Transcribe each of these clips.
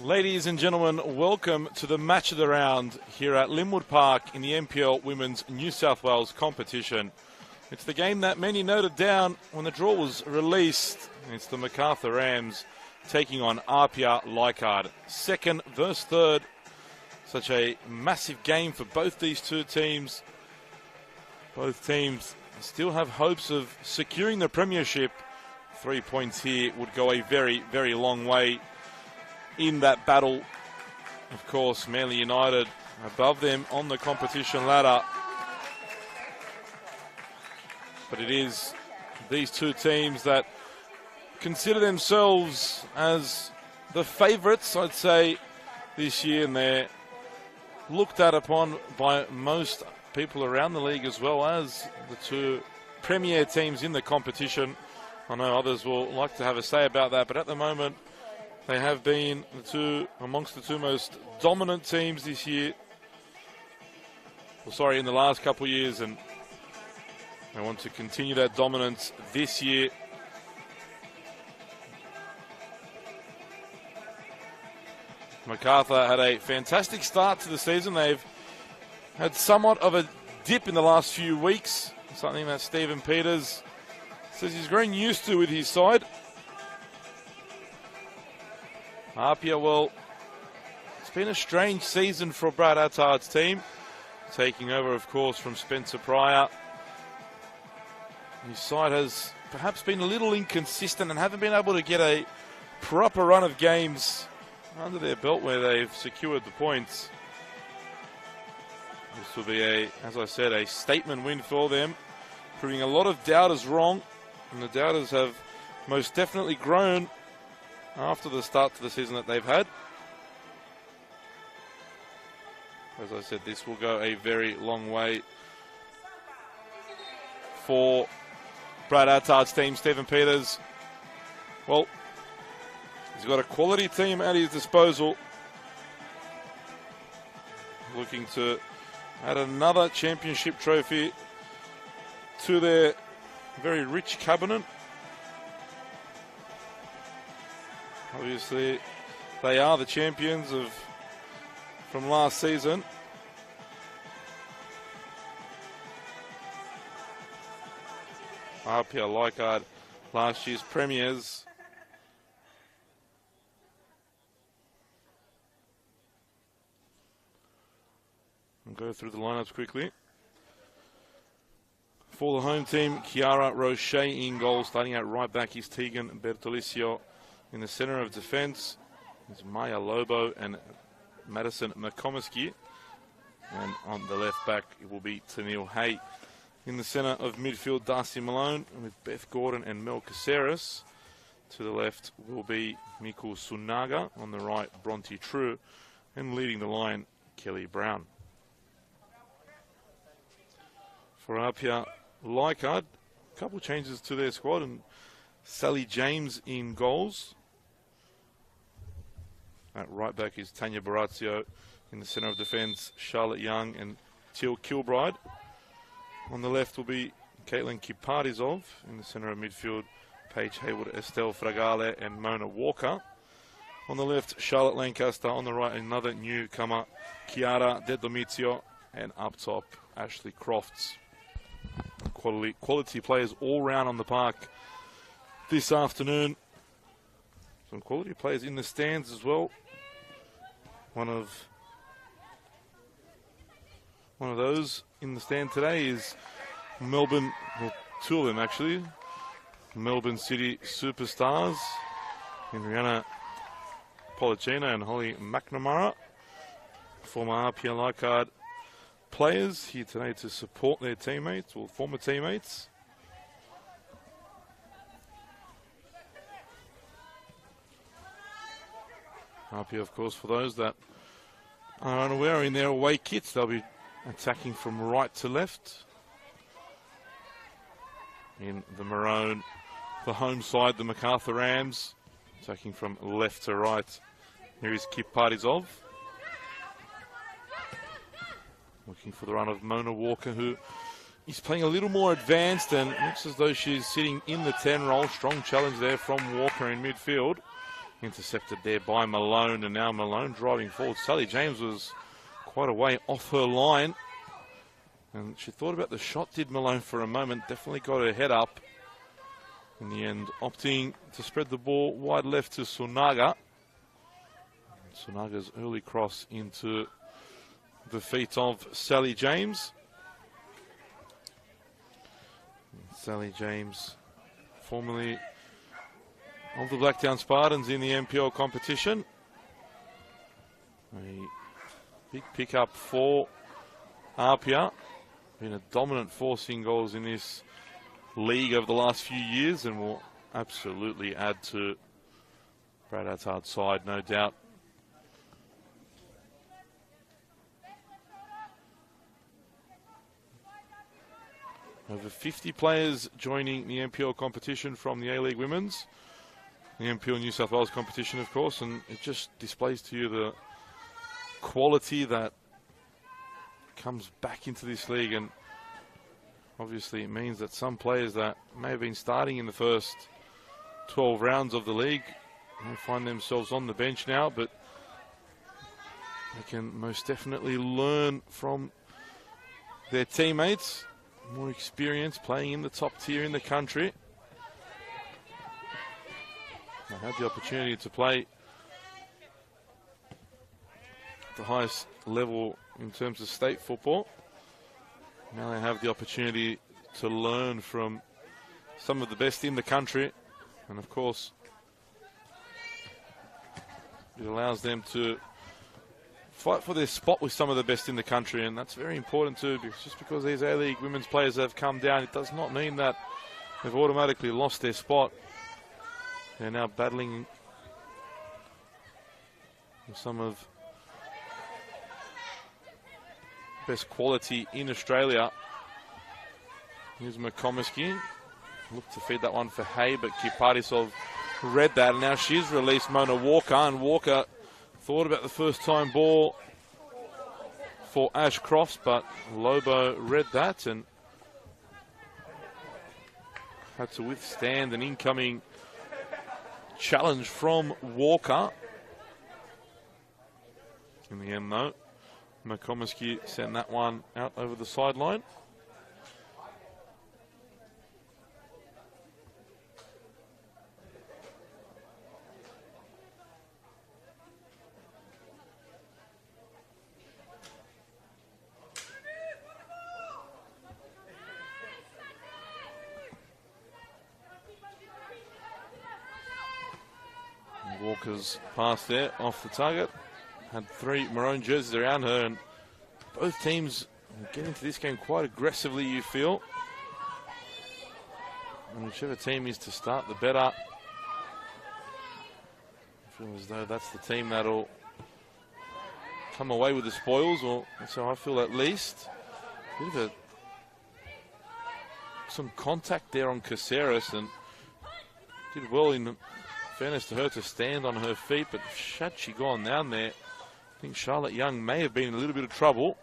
Ladies and gentlemen, welcome to the match of the round here at Linwood Park in the NPL Women's New South Wales competition. It's the game that many noted down when the draw was released. It's the Macarthur Rams taking on APIA Leichhardt. Second versus third. Such a massive game for both these two teams. Both teams still have hopes of securing the premiership. 3 points here would go a very, very long way in that battle. Of course, Manly United above them on the competition ladder. But it is these two teams that consider themselves as the favourites, I'd say, this year, and they're looked at upon by most people around the league as well as the two premier teams in the competition. I know others will like to have a say about that, but at the moment they have been amongst the two most dominant teams this year. In the last couple of years, and they want to continue that dominance this year. Macarthur had a fantastic start to the season. They've had somewhat of a dip in the last few weeks, something that Stephen Peters says he's growing used to with his side. APIA, well, it's been a strange season for Brad Atthard's team, taking over, of course, from Spencer Pryor. His side has perhaps been a little inconsistent and haven't been able to get a proper run of games under their belt where they've secured the points. This will be, as I said, a statement win for them, proving a lot of doubters wrong, and the doubters have most definitely grown after the start to the season that they've had. As I said, this will go a very long way for Brad Atthard's team. Stephen Peters, well, he's got a quality team at his disposal, looking to add another championship trophy to their very rich cabinet. Obviously, they are the champions from last season. APIA Leichhardt, last year's premiers. I'll go through the lineups quickly. For the home team, Chiara Roche in goal. Starting at right back is Tegan Bertolicio. In the centre of defence is Maya Lobo and Madison McComiskey. And on the left back, it will be Tennille Hay. In the centre of midfield, Darcy Malone with Beth Gordon and Mel Caceres. To the left will be Miku Sunaga. On the right, Bronte True. And leading the line, Kelly Brown. For APIA Leichhardt, a couple changes to their squad, and Sally James in goals. At right back is Tanya Barazio. In the centre of defence, Charlotte Young and Teal Kilbride. On the left will be Caitlin Kipartizov. In the centre of midfield, Paige Hayward, Estelle Fragale and Mona Walker. On the left, Charlotte Lancaster. On the right, another newcomer, Chiara De Domizio. And up top, Ashley Crofts. Quality players all round on the park this afternoon. Some quality players in the stands as well. One of those in the stand today is Melbourne, well, two of them actually, Melbourne City superstars, Henrietta Policino and Holly McNamara, former APIA Leichhardt players here today to support their teammates, or former teammates. APIA, of course, for those that are unaware, in their away kits, they'll be attacking from right to left. In the maroon, the home side, the Macarthur Rams, attacking from left to right. Here is Kip Partizov. Looking for the run of Mona Walker, who is playing a little more advanced and looks as though she's sitting in the 10 role. Strong challenge there from Walker in midfield. Intercepted there by Malone, and now Malone driving forward. Sally James was quite a way off her line, and she thought about the shot, did Malone, for a moment. Definitely got her head up. In the end, opting to spread the ball wide left to Sunaga. Sunaga's early cross into the feet of Sally James. Sally James, formerly of the Blacktown Spartans in the NPL competition. A big pickup for APIA. Been a dominant force in goals in this league over the last few years, and will absolutely add to Brad Attard's side, no doubt. Over 50 players joining the NPL competition from the A-League Women's. The NPL New South Wales competition, of course, and it just displays to you the quality that comes back into this league. And obviously it means that some players that may have been starting in the first 12 rounds of the league may find themselves on the bench now, but they can most definitely learn from their teammates. More experience playing in the top tier in the country. They had the opportunity to play at the highest level in terms of state football. Now they have the opportunity to learn from some of the best in the country, and of course it allows them to fight for their spot with some of the best in the country, and that's very important too, because just because these A-League women's players have come down, it does not mean that they've automatically lost their spot. They're now battling with some of best quality in Australia. Here's McComiskey. Looked to feed that one for Hay, but Kiparisov read that, and now she's released Mona Walker, and Walker thought about the first time ball for Ash Crofts, but Lobo read that and had to withstand an incoming challenge from Walker. In the end, though, McComiskey sent that one out over the sideline. Walker's pass there off the target. Had three maroon jerseys around her, and both teams get into this game quite aggressively, you feel. And whichever team is to start, the better. I feel as though that's the team that'll come away with the spoils, or so I feel at least. Bit of some contact there on Caceres, and did well in fairness to her to stand on her feet, but had she gone down there, I think Charlotte Young may have been in a little bit of trouble.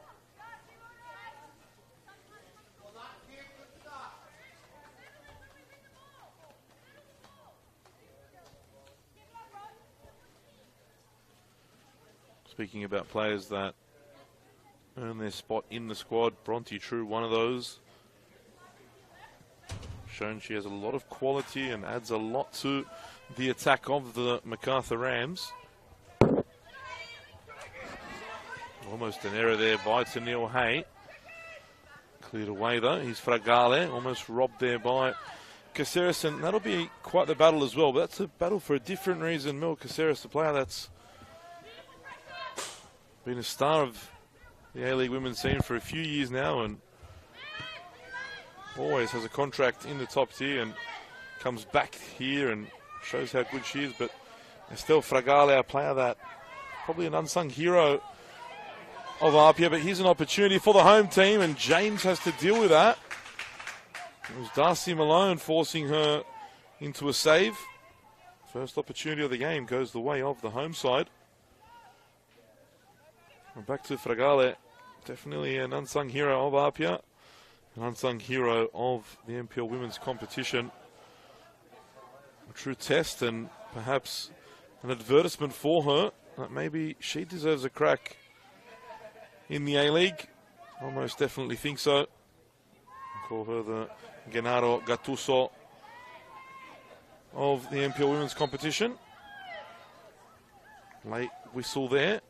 Speaking about players that earn their spot in the squad, Bronte True, one of those. Shown she has a lot of quality and adds a lot to the attack of the Macarthur Rams. Almost an error there by Tennille Hay. Cleared away though. He's Fragale, almost robbed there by Caceres, and that'll be quite the battle as well. But that's a battle for a different reason. Mel Caceres, the player that's been a star of the A-League women's scene for a few years now, and always has a contract in the top tier, and comes back here and shows how good she is. But Estelle Fragale, a player that probably an unsung hero of APIA, but here's an opportunity for the home team, and James has to deal with that. It was Darcy Malone forcing her into a save. First opportunity of the game goes the way of the home side. And back to Fragale, definitely an unsung hero of APIA, an unsung hero of the NPL women's competition. A true test, and perhaps an advertisement for her that maybe she deserves a crack in the A-League. I most definitely think so. Call her the Gennaro Gattuso of the NPL women's competition. Late whistle there.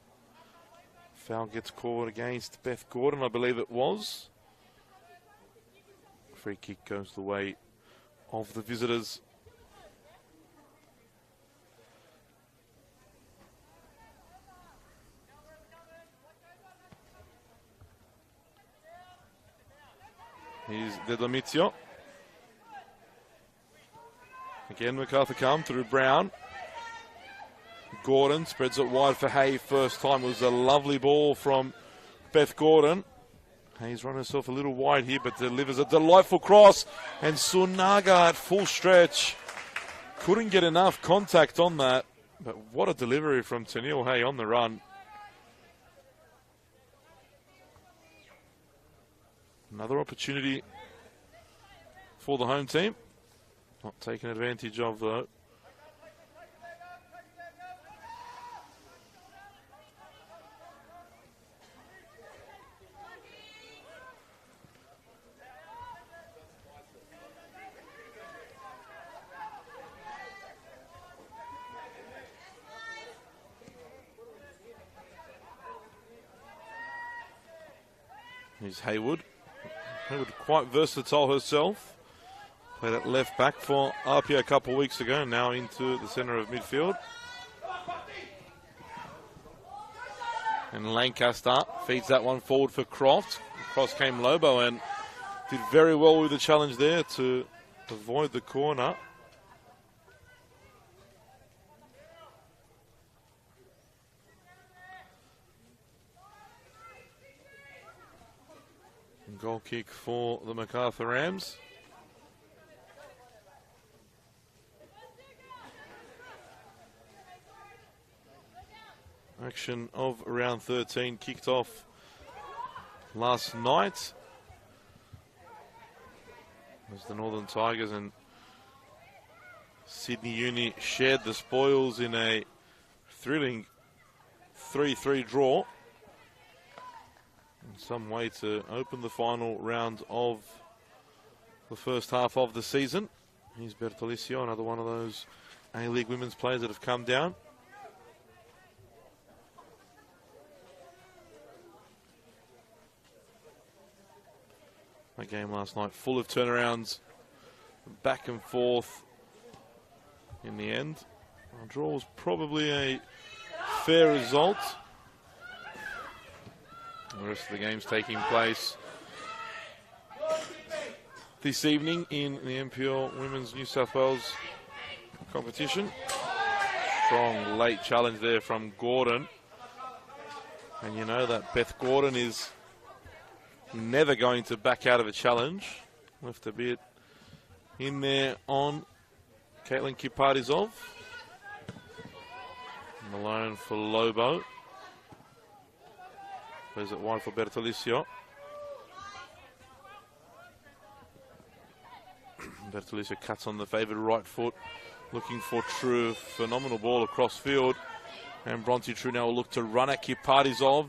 Foul gets called against Beth Gordon, I believe it was. Free kick goes the way of the visitors. Here's De Domizio. Again, Macarthur come through Brown. Gordon spreads it wide for Hay. First time it was a lovely ball from Beth Gordon. Hay's run herself a little wide here, but delivers a delightful cross. And Sunaga at full stretch. Couldn't get enough contact on that. But what a delivery from Tennille Hay on the run. Another opportunity for the home team. Not taken advantage of, though. Here's Haywood. Haywood quite versatile herself. Played at left back for APIA a couple of weeks ago, now into the centre of midfield. And Lancaster feeds that one forward for Croft. Cross came Lobo and did very well with the challenge there to avoid the corner. Goal kick for the Macarthur Rams. Action of round 13 kicked off last night as the Northern Tigers and Sydney Uni shared the spoils in a thrilling 3-3 draw. In some way to open the final round of the first half of the season. Here's Bertolicio, another one of those A-League women's players that have come down. That game last night full of turnarounds, back and forth in the end. Our draw was probably a fair result. The rest of the game's taking place this evening in the NPL Women's New South Wales competition. Strong late challenge there from Gordon. And you know that Beth Gordon is never going to back out of a challenge. Left a bit in there on Caitlin Kipartizov. Malone for Lobo. Plays it wide for Bertolicio. Bertolicio cuts on the favoured right foot, looking for True. Phenomenal ball across field. And Bronte True now will look to run at Kipartizov.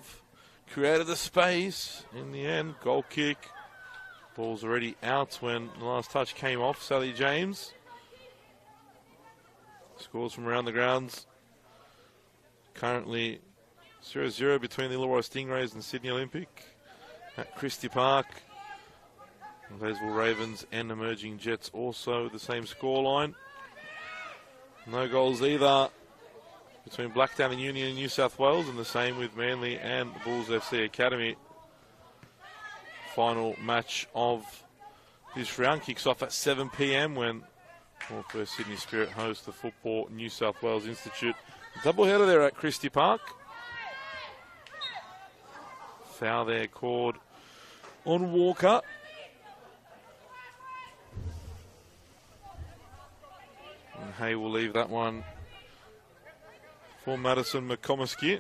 Created the space. In the end, goal kick. Ball's already out when the last touch came off. Sally James scores from around the grounds. Currently 0-0 between the Illawarra Stingrays and Sydney Olympic at Christie Park. Gleysville Ravens and Emerging Jets also the same scoreline. No goals either between Blacktown and Union in New South Wales, and the same with Manly and the Bulls FC Academy. Final match of this round kicks off at 7 p.m. when First Sydney Spirit host the Football New South Wales Institute. Doubleheader there at Christie Park. Foul there called on Walker. And Hay will leave that one for Madison McComiskey.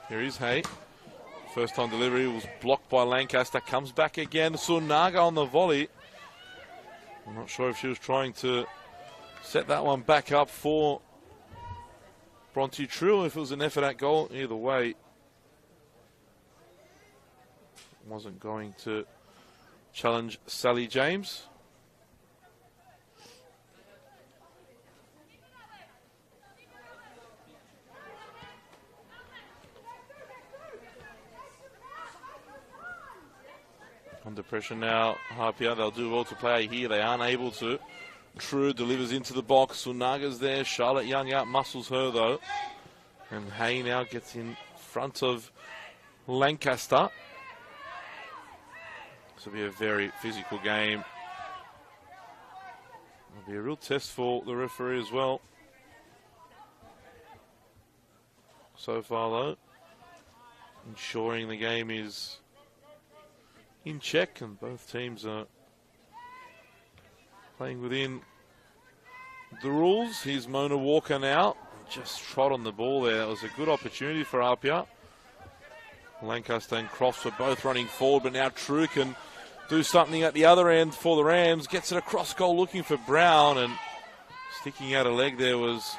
Here is Hay. First time delivery was blocked by Lancaster. Comes back again. Sunaga on the volley. I'm not sure if she was trying to set that one back up for Bronte True. If it was an effort at goal, either way, wasn't going to challenge Sally James. Under pressure now, APIA, they'll do well to play here. They aren't able to. True delivers into the box. Sunaga's there. Charlotte Young out muscles her though. And Hay now gets in front of Lancaster. This will be a very physical game. It'll be a real test for the referee as well. So far though, ensuring the game is in check, and both teams are playing within the rules. Here's Mona Walker now. Just trod on the ball there. That was a good opportunity for APIA. Lancaster and Crofts were both running forward, but now True can do something at the other end for the Rams. Gets it across goal looking for Brown, and sticking out a leg there was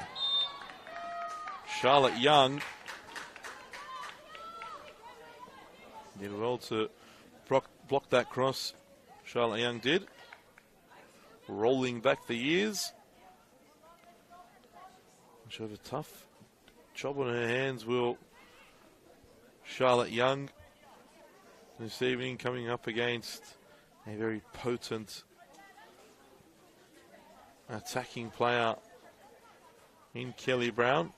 Charlotte Young. Did well to block that cross. Charlotte Young did. Rolling back the years. She'll have a tough job on her hands, will Charlotte Young this evening, coming up against a very potent attacking player in Kelly Brown.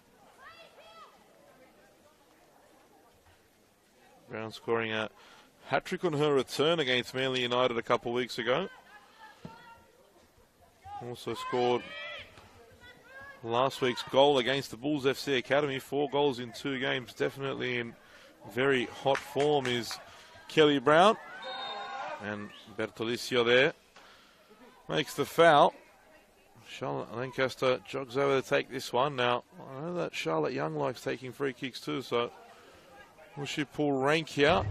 Brown scoring a hat-trick on her return against Manly United a couple of weeks ago. Also scored last week's goal against the Bulls FC Academy. 4 goals in 2 games. Definitely in very hot form is Kelly Brown. And Bertolicio there makes the foul. Charlotte Lancaster jogs over to take this one. Now, I know that Charlotte Young likes taking free kicks too, so will she pull rank here?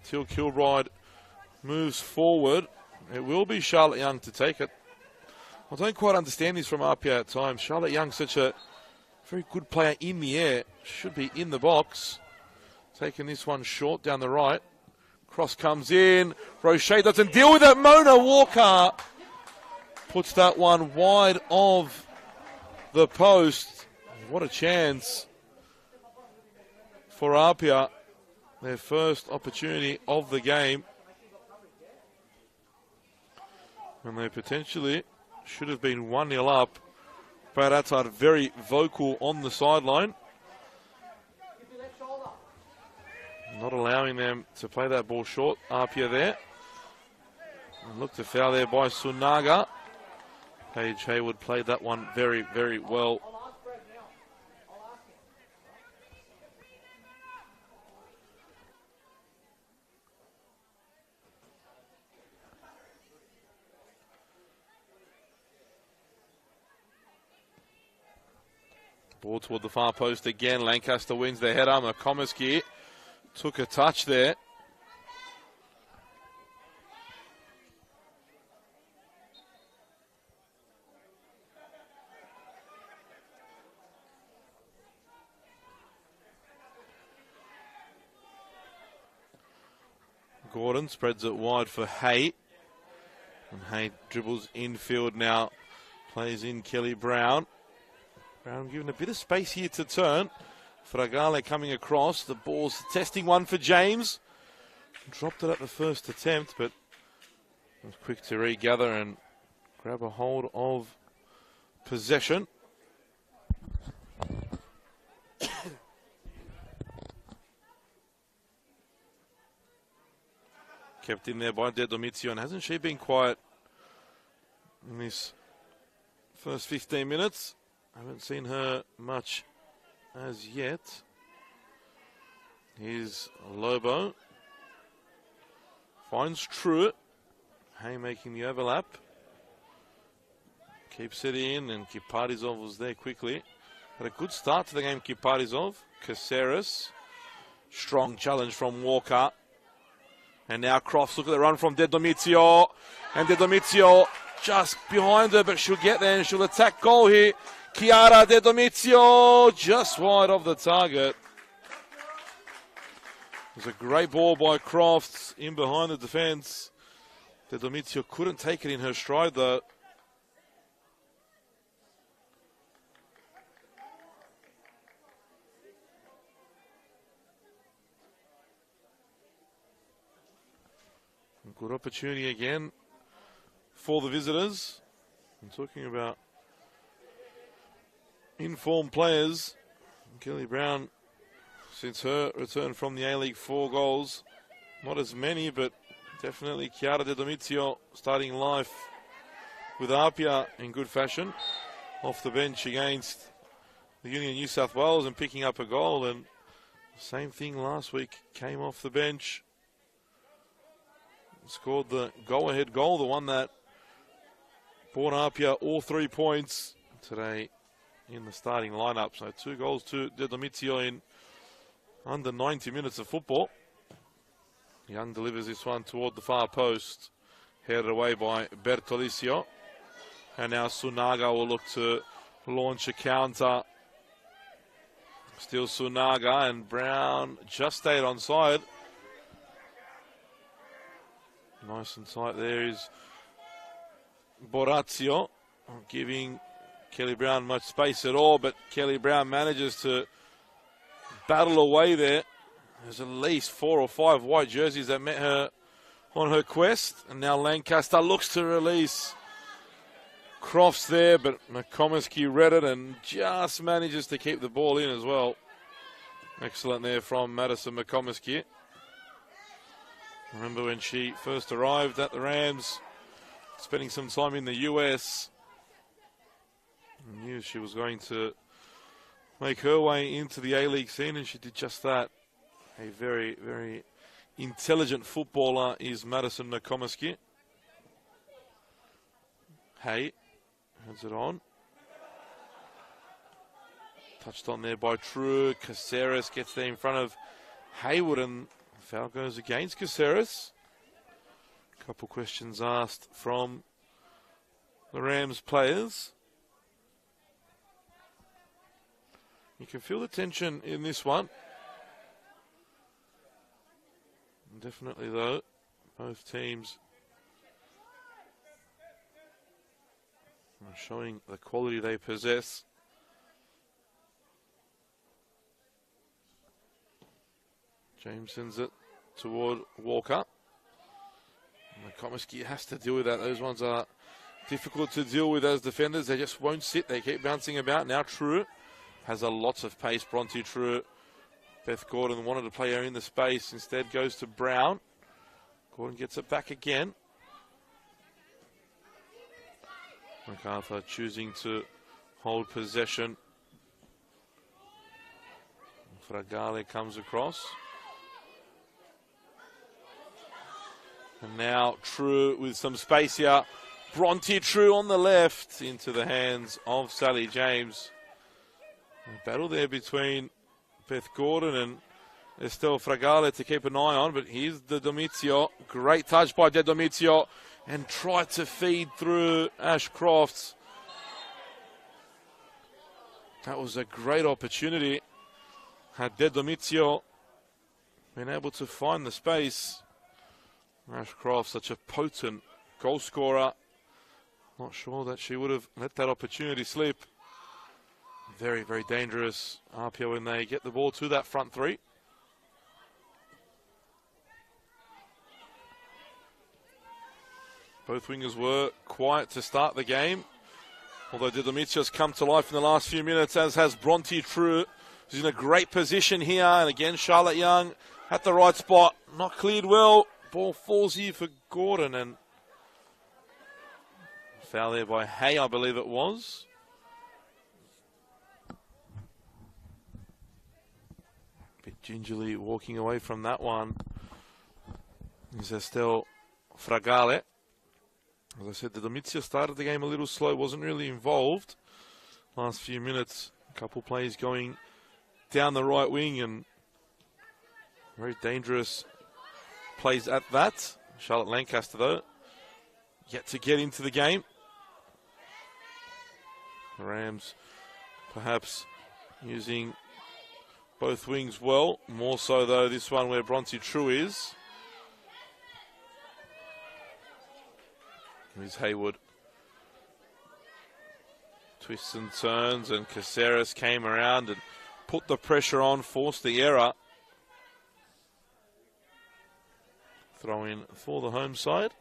Till Kilbride moves forward. It will be Charlotte Young to take it. I don't quite understand this from APIA at times. Charlotte Young, such a very good player in the air, should be in the box. Taking this one short down the right. Cross comes in. Roche doesn't deal with it. Mona Walker puts that one wide of the post. What a chance for APIA. Their first opportunity of the game. And they potentially should have been 1-0 up. Brad Attard very vocal on the sideline. Not allowing them to play that ball short. APIA there. And look to foul there by Sunaga. Paige Hayward played that one very, very well. Ball toward the far post again. Lancaster wins the header. McComiskey took a touch there. Gordon spreads it wide for Hay. And Hay dribbles infield now. Plays in Kelly Brown. Brown given a bit of space here to turn. Fragale coming across. The ball's testing one for James. Dropped it at the first attempt, but was quick to regather and grab a hold of possession. Kept in there by De Domizio, and hasn't she been quiet in this first 15 minutes? I haven't seen her much as yet. Here's Lobo. Finds True. Hay making the overlap. Keeps it in, and Kiparizov was there quickly. Had a good start to the game, Kiparizov. Caceres. Strong challenge from Walker. And now Crofts, look at the run from De Domizio. And De Domizio just behind her, but she'll get there and she'll attack goal here. Chiara De Domizio just wide of the target. It was a great ball by Crofts in behind the defence. De Domizio couldn't take it in her stride though. Good opportunity again for the visitors. I'm talking about informed players. Kelly Brown, since her return from the A-League, 4 goals. Not as many, but definitely Chiara De Domizio starting life with APIA in good fashion. Off the bench against the Union New South Wales and picking up a goal. And same thing last week, came off the bench. Scored the go-ahead goal, the one that brought APIA all 3 points today in the starting lineup. So 2 goals to De Domizio in under 90 minutes of football. Young delivers this one toward the far post, headed away by Bertolicio. And now Sunaga will look to launch a counter. Still Sunaga, and Brown just stayed onside. Nice and tight there is Borazio, not giving Kelly Brown much space at all, but Kelly Brown manages to battle away there. There's at least 4 or 5 white jerseys that met her on her quest, and now Lancaster looks to release Crofts there, but McComiskey read it and just manages to keep the ball in as well. Excellent there from Madison McComiskey. Remember when she first arrived at the Rams, spending some time in the US. I knew she was going to make her way into the A-League scene, and she did just that. A very, very intelligent footballer is Madison McComiskey. Hay heads it on. Touched on there by True. Caceres gets there in front of Hayward, and foul goes against Caceres. A couple questions asked from the Rams players. You can feel the tension in this one. Definitely though, both teams are showing the quality they possess. James sends it toward Walker. McComiskey has to deal with that. Those ones are difficult to deal with as defenders. They just won't sit. They keep bouncing about. Now True has a lots of pace. Bronte True. Beth Gordon wanted to play her in the space. Instead goes to Brown. Gordon gets it back again. Macarthur choosing to hold possession. Fragale comes across. And now True with some space here. Bronte True on the left into the hands of Sally James. A battle there between Beth Gordon and Estelle Fragale to keep an eye on, but here's De Domizio. Great touch by De Domizio, and tried to feed through Ash Crofts. That was a great opportunity. Had De Domizio been able to find the space. Ash Crofts, such a potent goal scorer. Not sure that she would have let that opportunity slip. Very, very dangerous APIA when they get the ball to that front three. Both wingers were quiet to start the game, although De Domizio's come to life in the last few minutes, as has Bronte True, who's in a great position here. And again, Charlotte Young at the right spot, not cleared well. Ball falls here for Gordon, and foul there by Hay, I believe it was. Bit gingerly walking away from that one is Estelle Fragale. As I said, De Domizio started the game a little slow, wasn't really involved. Last few minutes, a couple plays going down the right wing, and very dangerous plays at that. Charlotte Lancaster, though, yet to get into the game. The Rams perhaps using both wings well. More so, though, this one where Bronte True is. Here's Haywood. Twists and turns, and Caceres came around and put the pressure on, forced the error. Throw in for the home side.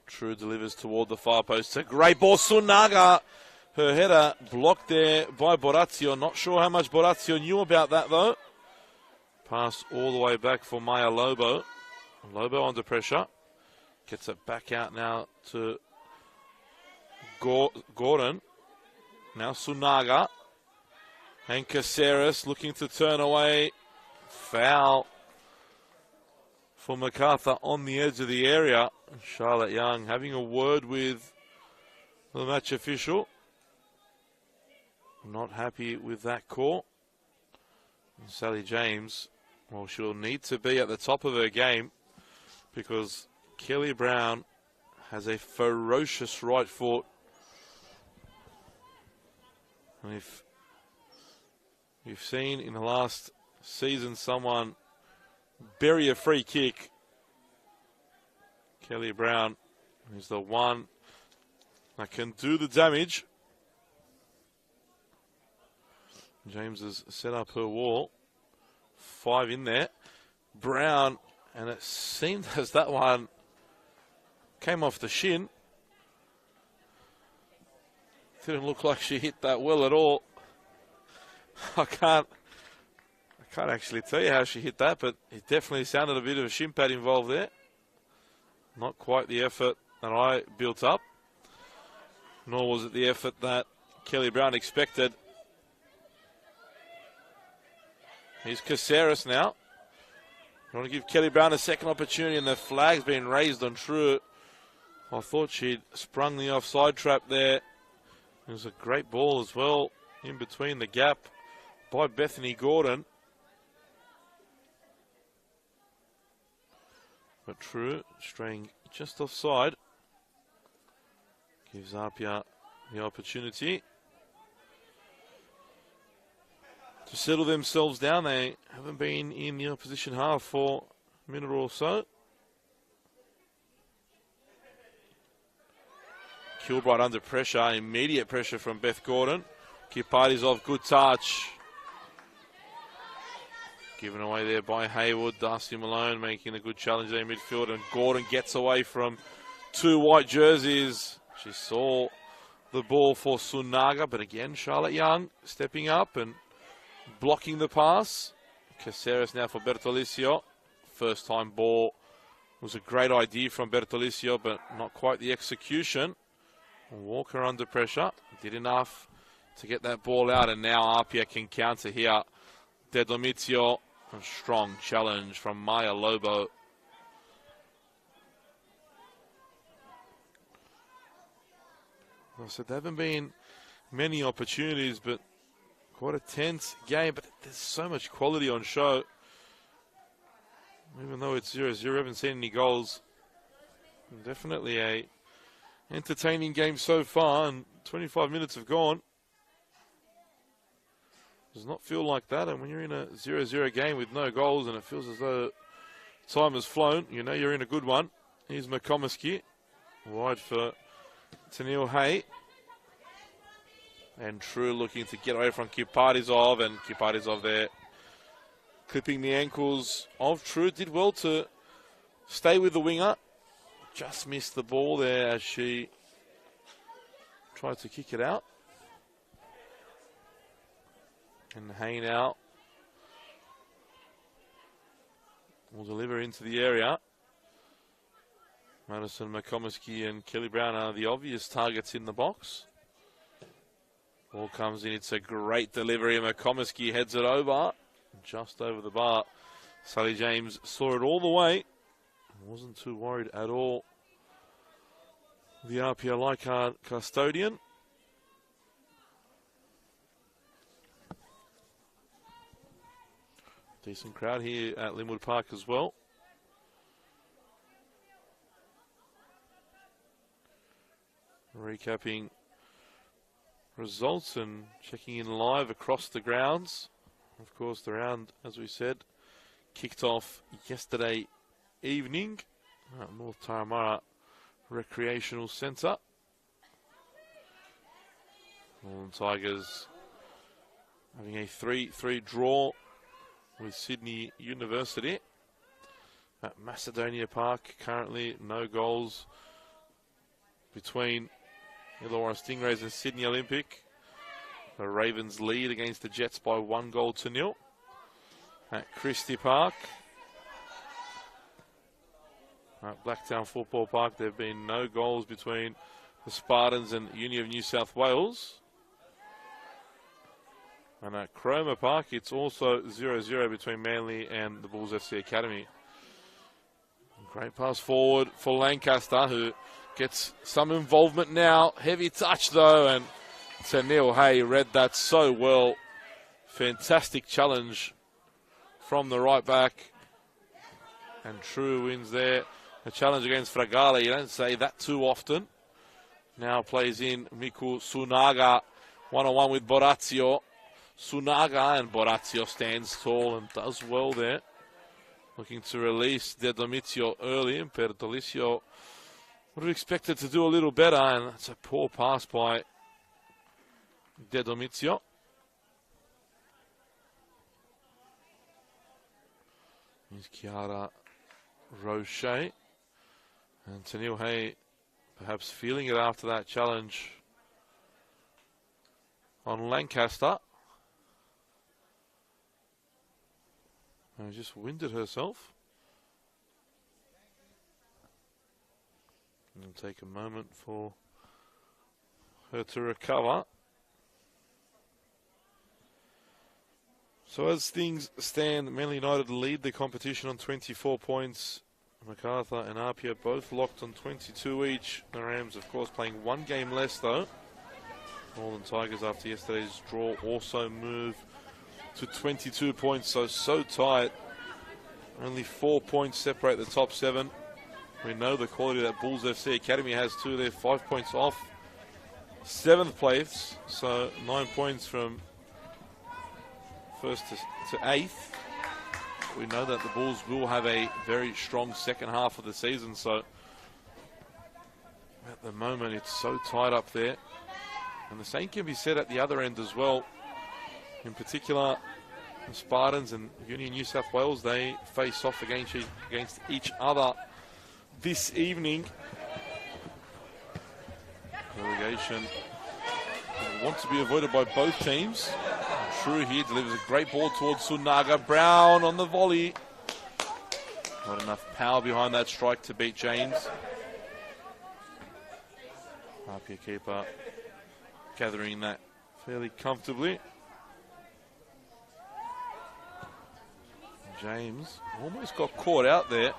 True delivers toward the far post. It's a great ball. Sunaga, her header blocked there by Borazio. Not sure how much Borazio knew about that, though. Pass all the way back for Maya Lobo. Lobo under pressure. Gets it back out now to Gordon. Now Sunaga. And Caceres looking to turn away. Foul for Macarthur on the edge of the area. Charlotte Young having a word with the match official. Not happy with that call. And Sally James, well, she'll need to be at the top of her game because Kelly Brown has a ferocious right foot. And if you've seen in the last season someone bury a free kick, Kelly Brown is the one that can do the damage. James has set up her wall. 5 in there. Brown, and it seemed as that one came off the shin. Didn't look like she hit that well at all. I can't actually tell you how she hit that, but it definitely sounded a bit of a shin pad involved there. Not quite the effort that I built up, nor was it the effort that Kelly Brown expected. Here's Caceres now. I want to give Kelly Brown a second opportunity, and the flag's been raised on True. I thought she'd sprung the offside trap there. It was a great ball as well in between the gap by Bethany Gordon. But True straying just offside. Gives APIA the opportunity to settle themselves down. They haven't been in the opposition half for a minute or so. Kilbright under pressure, immediate pressure from Beth Gordon. Kipadizov, good touch. Given away there by Haywood. Darcy Malone making a good challenge there in midfield, and Gordon gets away from 2 white jerseys. She saw the ball for Sunaga, but again, Charlotte Young stepping up and blocking the pass. Caceres now for Bertolicio. First time ball was a great idea from Bertolicio, but not quite the execution. Walker under pressure, did enough to get that ball out, and now APIA can counter here. De Domizio, a strong challenge from Maya Lobo. I said there haven't been many opportunities, but quite a tense game, but there's so much quality on show. Even though it's 0-0, haven't seen any goals. Definitely a entertaining game so far, and 25 minutes have gone. Does not feel like that, and when you're in a 0-0 game with no goals and it feels as though time has flown, you know you're in a good one. Here's McComiskey, wide for Tennille Hay. And True looking to get away from Kipadizov, and Kipadizov there clipping the ankles of True. Did well to stay with the winger. Just missed the ball there as she tried to kick it out. And Hay now will deliver into the area. Madison, McComiskey and Kelly Brown are the obvious targets in the box. Ball comes in, it's a great delivery. McComiskey heads it over, just over the bar. Sally James saw it all the way. Wasn't too worried at all. The APIA Leichhardt custodian. Decent crowd here at Linwood Park as well. Recapping results and checking in live across the grounds. Of course, the round, as we said, kicked off yesterday evening at North Taramara Recreational Centre. Northern Tigers having a 3-3 draw with Sydney University at Macedonia Park. Currently no goals between Illawarra Stingrays and Sydney Olympic. The Ravens lead against the Jets by 1-0 at Christie Park. At Blacktown Football Park, there have been no goals between the Spartans and Uni of New South Wales. And at Cromer Park, it's also 0-0 between Manly and the Bulls FC Academy. Great pass forward for Lancaster, who gets some involvement now. Heavy touch, though, and Neil Hay read that so well. Fantastic challenge from the right back. And True wins there. A challenge against Fragale, you don't say that too often. Now plays in Miku Sunaga, one-on-one with Borazio. Sunaga, and Borazio stands tall and does well there. Looking to release De Domizio early, and Pertolicio would have expected to do a little better, and that's a poor pass by De Domizio. Here's Chiara Roche. And Tennille Hay perhaps feeling it after that challenge on Lancaster. And just winded herself. It'll take a moment for her to recover. So as things stand, Manly United lead the competition on 24 points. Macarthur and APIA both locked on 22 each. The Rams, of course, playing one game less, though. Northern Tigers, after yesterday's draw, also move to 22 points, so tight. Only 4 points separate the top 7. We know the quality that Bulls FC Academy has too. They're 5 points off 7th place, so 9 points from 1st to 8th. We know that the Bulls will have a very strong second half of the season, so at the moment it's so tight up there. And the same can be said at the other end as well. In particular, the Spartans and Union New South Wales, they face off against each other this evening. Relegation wants to be avoided by both teams. True here delivers a great ball towards Sunaga. Brown on the volley. Not enough power behind that strike to beat James. APIA keeper gathering that fairly comfortably. James almost got caught out there.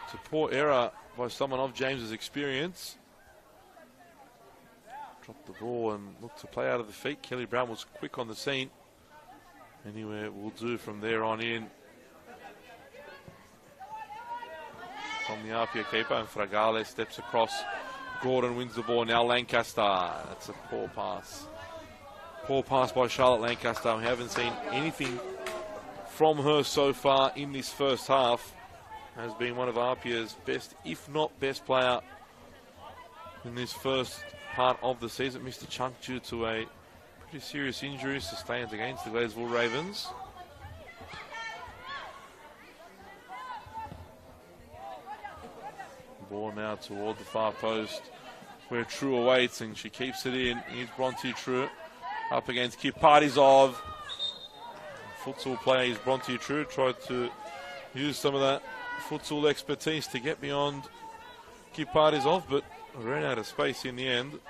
It's a poor error by someone of James's experience. Dropped the ball and looked to play out of the feet. Kelly Brown was quick on the scene. Anywhere will do from there on in. From the APIA keeper, and Fragale steps across. Gordon wins the ball. Now Lancaster. That's a poor pass. Poor pass by Charlotte Lancaster. We haven't seen anything from her so far in this first half. Has been one of APIA's best, if not best player in this first part of the season. Missed a chunk due to a pretty serious injury sustained against the Gladesville Ravens. Ball now toward the far post where True awaits, and she keeps it in. Here's Bronte True up against Kiparizov. Futsal player is Bronte True. Tried to use some of that futsal expertise to get beyond Kiparizov, but ran out of space in the end.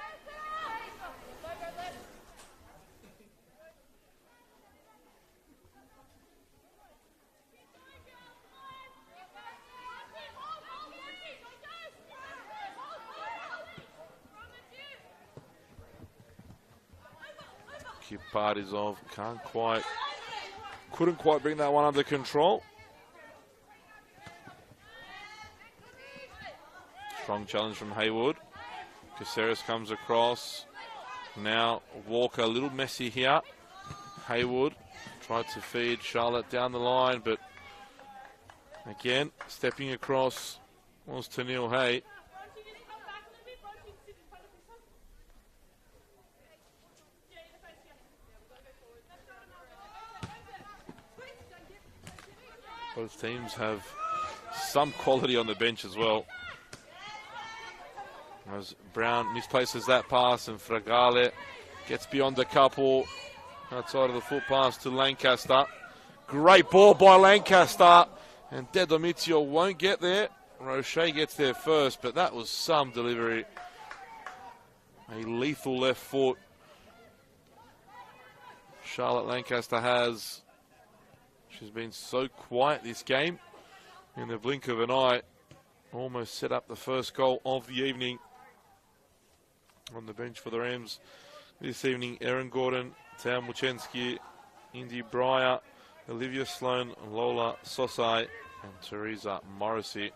Kiparizov can't quite couldn't quite bring that one under control. Strong challenge from Haywood. Caceres comes across. Now Walker, a little messy here. Haywood tried to feed Charlotte down the line, but again, stepping across was Tennille Hay. Both teams have some quality on the bench as well. As Brown misplaces that pass and Fragale gets beyond a couple outside of the foot pass to Lancaster. Great ball by Lancaster, and De Domizio won't get there. Roche gets there first, but that was some delivery. A lethal left foot Charlotte Lancaster has. She's been so quiet this game. In the blink of an eye, almost set up the first goal of the evening. On the bench for the Rams this evening, Erin Gordon, Tao Muchensky, Indy Breyer, Olivia Sloan, Lola Sosai, and Teresa Morrissey.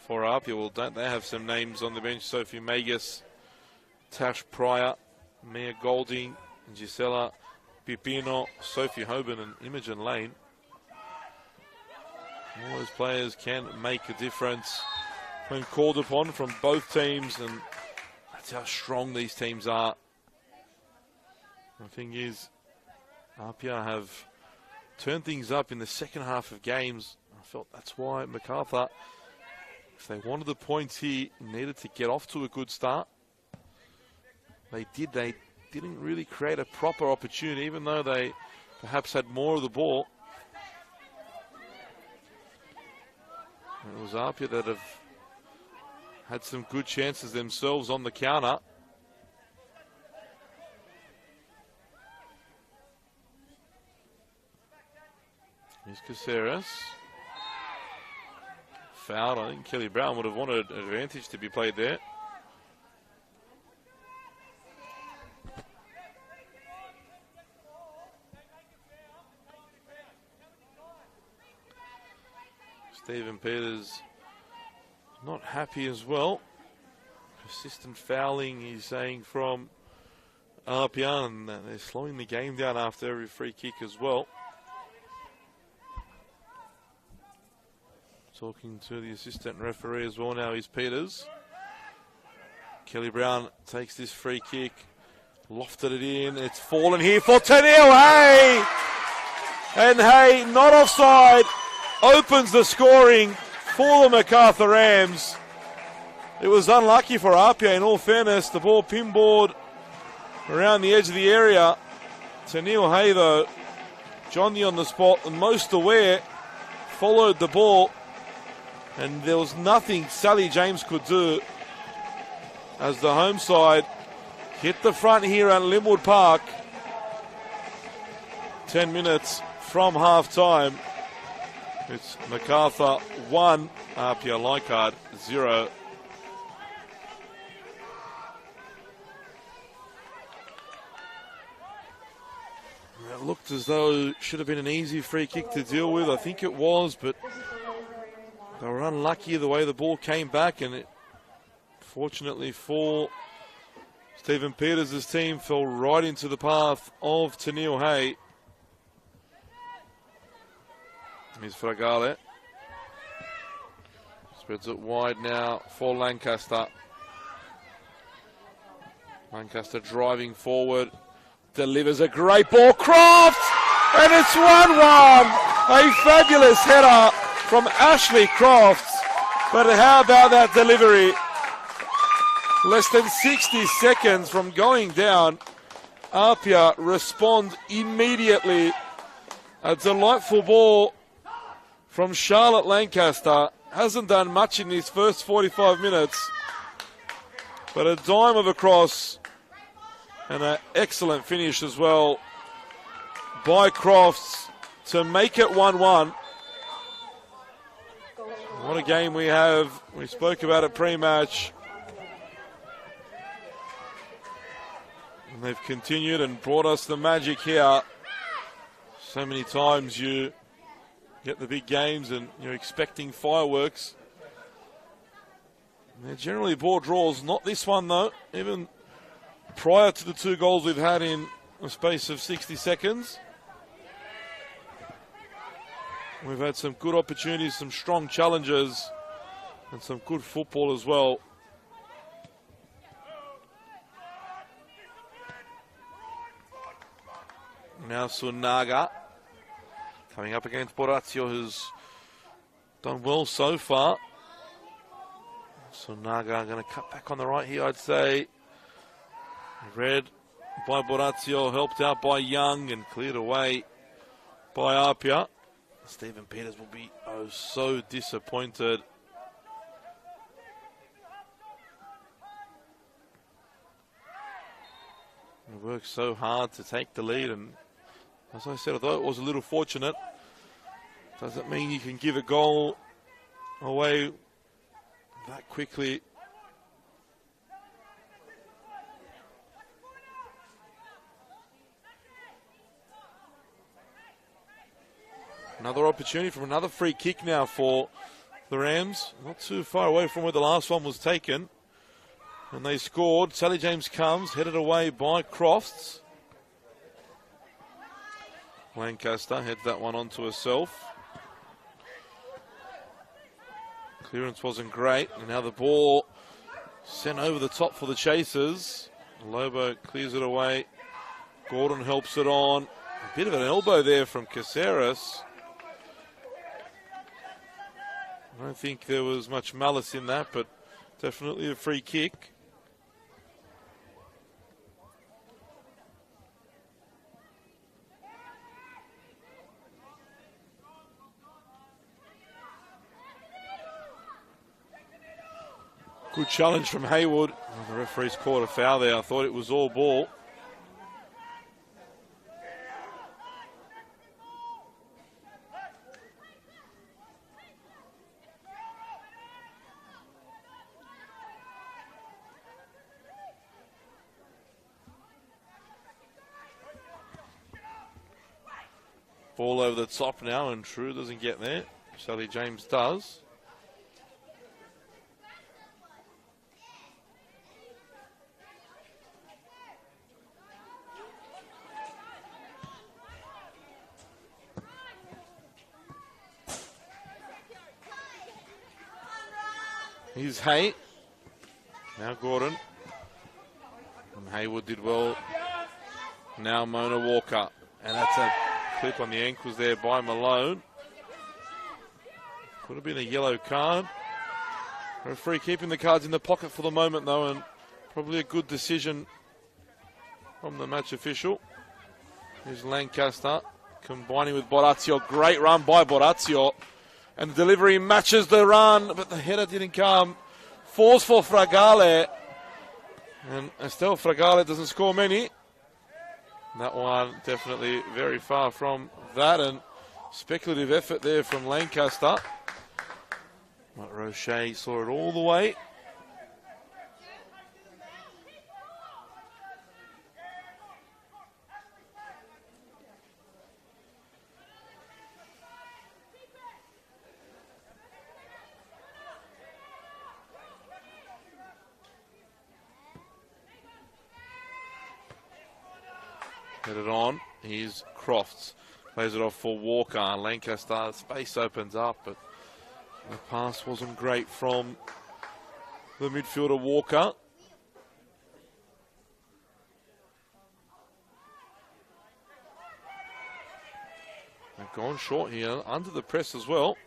For APIA, well, don't they have some names on the bench? Sophie Magus, Tash Pryor, Mia Golding, Gisela Pipino, Sophie Hoban, and Imogen Lane. All those players can make a difference when called upon from both teams, and that's how strong these teams are. The thing is, APIA have turned things up in the second half of games. I felt that's why Macarthur, if they wanted the points here, needed to get off to a good start. They did. They didn't really create a proper opportunity, even though they perhaps had more of the ball. It was APIA that have had some good chances themselves on the counter. Here's Caceres. Fouled. I think Kelly Brown would have wanted an advantage to be played there. Stephen Peters not happy as well. Persistent fouling, he's saying, from APIA, and they're slowing the game down after every free kick as well. Talking to the assistant referee as well now is Peters. Kelly Brown takes this free kick, lofted it in, it's fallen here for Tennille Hay! And Hay, not offside, opens the scoring for the Macarthur Rams. It was unlucky for APIA, in all fairness. The ball pinballed around the edge of the area. Tennille Hay, though, Johnny on the spot, the most aware, followed the ball, and there was nothing Sally James could do as the home side hit the front here at Linwood Park. 10 minutes from half-time. It's Macarthur 1, APIA Leichhardt 0. It looked as though it should have been an easy free kick to deal with. I think it was, but they were unlucky the way the ball came back, and it, fortunately for Stephen Peters' team, fell right into the path of Tennille Hay. Here's Fragale. Spreads it wide now for Lancaster. Lancaster driving forward. Delivers a great ball. Crofts! And it's 1-1. A fabulous header from Ashley Crofts. But how about that delivery? Less than 60 seconds from going down. APIA respond immediately. A delightful ball from Charlotte Lancaster. Hasn't done much in these first 45 minutes. But a dime of a cross and an excellent finish as well by Crofts to make it 1-1. What a game we have. We spoke about it pre-match. And they've continued and brought us the magic here. So many times you get the big games and you're expecting fireworks. And they're generally ball draws. Not this one, though. Even prior to the 2 goals we've had in a space of 60 seconds. We've had some good opportunities, some strong challenges, and some good football as well. Now Sunaga coming up against Borazio, who's done well so far. Sunaga going to cut back on the right here, I'd say. Read by Borazio, helped out by Young and cleared away by APIA. Stephen Peters will be so disappointed. He worked so hard to take the lead, and as I said, although it was a little fortunate, doesn't mean you can give a goal away that quickly. Another opportunity from another free kick now for the Rams. Not too far away from where the last one was taken. And they scored. Sally James comes, headed away by Crofts. Lancaster heads that one onto herself. Clearance wasn't great. And now the ball sent over the top for the chasers. Lobo clears it away. Gordon helps it on. A bit of an elbow there from Caceres. I don't think there was much malice in that, but definitely a free kick. Good challenge from Haywood. Oh, the referee's caught a foul there. I thought it was all ball. Ball over the top now, and True doesn't get there. Sally James does. Here's Hay. Now Gordon. And Haywood did well. Now Mona Walker. And that's a clip on the ankles there by Malone. Could have been a yellow card. Referee keeping the cards in the pocket for the moment, though, and probably a good decision from the match official. Here's Lancaster combining with Borazio. Great run by Borazio. And the delivery matches the run, but the header didn't come. Falls for Fragale. And Estelle Fragale doesn't score many. That one definitely very far from that, and speculative effort there from Lancaster. But Roche saw it all the way. Headed on, here's Crofts. Plays it off for Walker. Lancaster, space opens up, but the pass wasn't great from the midfielder Walker. They've gone short here, under the press as well.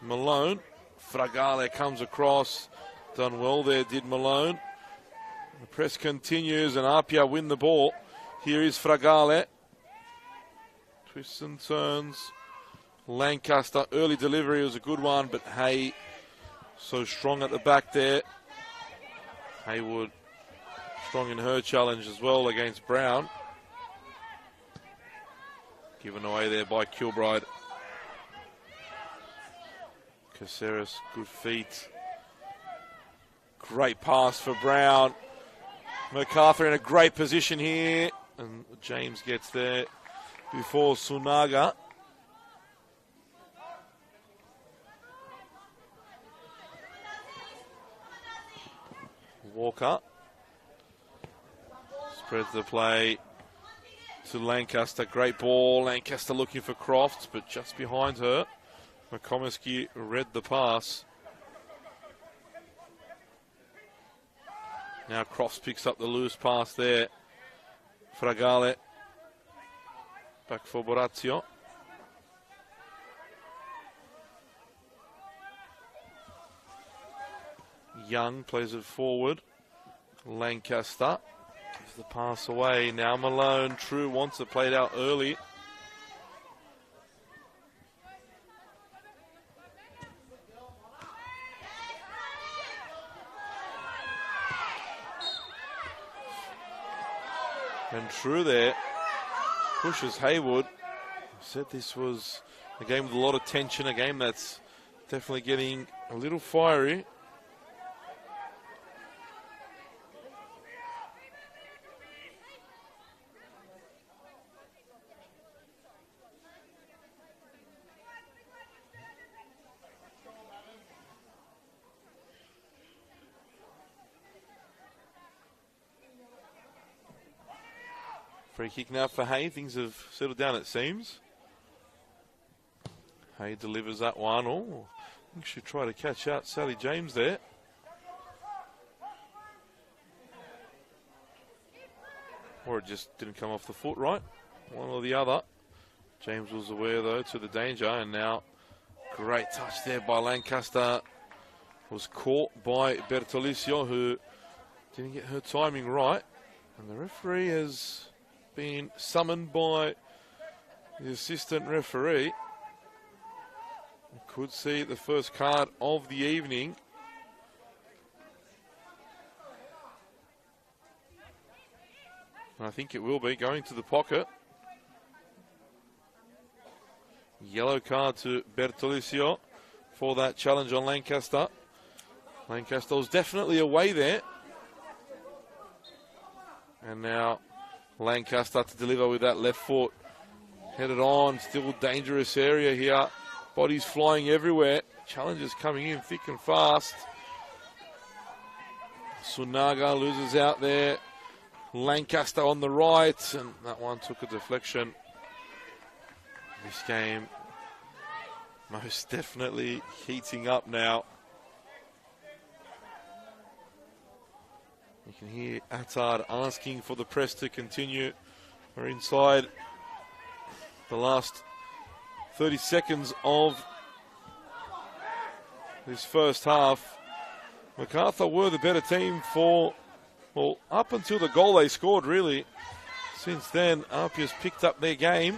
Malone, Fragale comes across. Done well there, did Malone. The press continues and APIA win the ball. Here is Fragale. Twists and turns. Lancaster, early delivery was a good one, but Hay so strong at the back there. Haywood strong in her challenge as well against Brown. Given away there by Kilbride. Caceres, good feet. Great pass for Brown. Macarthur in a great position here. And James gets there. before Sunaga. Walker spreads the play to Lancaster. Great ball. Lancaster looking for Crofts, but just behind her. McComiskey read the pass. Now Crofts picks up the loose pass there. Fragale. Back for Borazio. Young plays it forward. Lancaster gives the pass away. Now Malone. True wants it played out early. And True there pushes Haywood. Said this was a game with a lot of tension, a game that's definitely getting a little fiery. Free kick now for Hay. Things have settled down, it seems. Hay delivers that one. Oh, I think she tried to catch out Sally James there. Or it just didn't come off the foot right. One or the other. James was aware, though, to the danger. And now, great touch there by Lancaster. Was caught by Bertolicio, who didn't get her timing right. And the referee has been summoned by the assistant referee. We could see the first card of the evening. And I think it will be going to the pocket. Yellow card to Bertolicio for that challenge on Lancaster. Lancaster was definitely away there. And now Lancaster to deliver with that left foot. Headed on, still dangerous area here. Bodies flying everywhere. Challenges coming in thick and fast. Sunaga loses out there. Lancaster on the right, and that one took a deflection. This game most definitely heating up now. You can hear Attard asking for the press to continue. We're inside the last 30 seconds of this first half. Macarthur were the better team for, well, up until the goal they scored, really. Since then, APIA's picked up their game.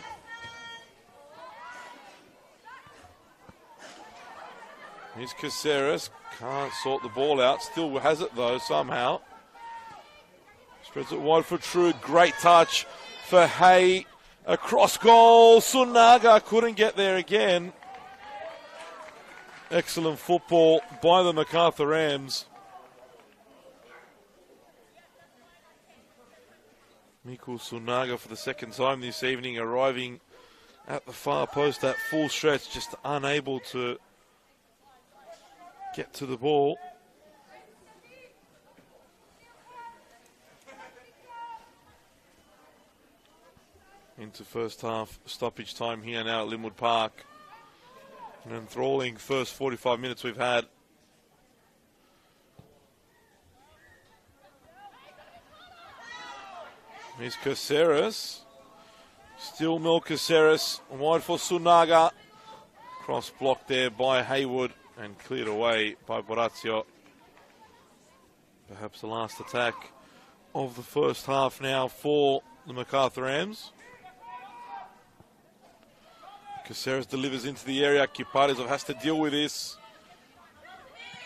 Here's Caceres. Can't sort the ball out. Still has it, though, somehow. Spreads it wide for True. Great touch for Hay. Across goal. Sunaga couldn't get there again. Excellent football by the Macarthur Rams. Miku Sunaga for the second time this evening, arriving at the far post at full stretch, just unable to get to the ball. Into first half stoppage time here now at Linwood Park. An enthralling first 45 minutes we've had. Here's Caceres. Still no Caceres. Wide for Sunaga. Cross blocked there by Haywood and cleared away by Borazio. Perhaps the last attack of the first half now for the Macarthur Rams. Caceres delivers into the area. Kiparizov has to deal with this.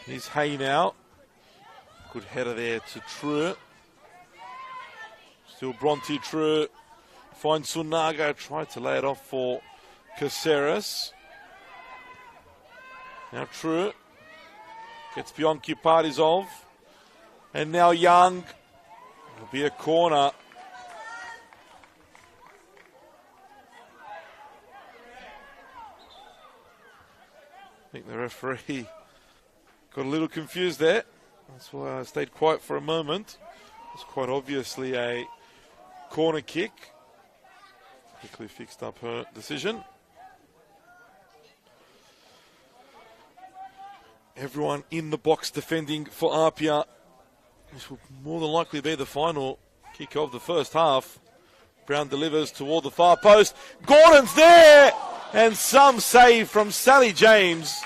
Here's Hay now. Good header there to True. Still Bronte True. Finds Sunaga. Tried to lay it off for Caceres. Now True. Gets beyond Kiparizov. And now Young. It'll be a corner. think the referee got a little confused there. That's why I stayed quiet for a moment. It's quite obviously a corner kick. Quickly fixed up her decision. Everyone in the box defending for APIA. This will more than likely be the final kick of the first half. Brown delivers toward the far post. Gordon's there! And some save from Sally James.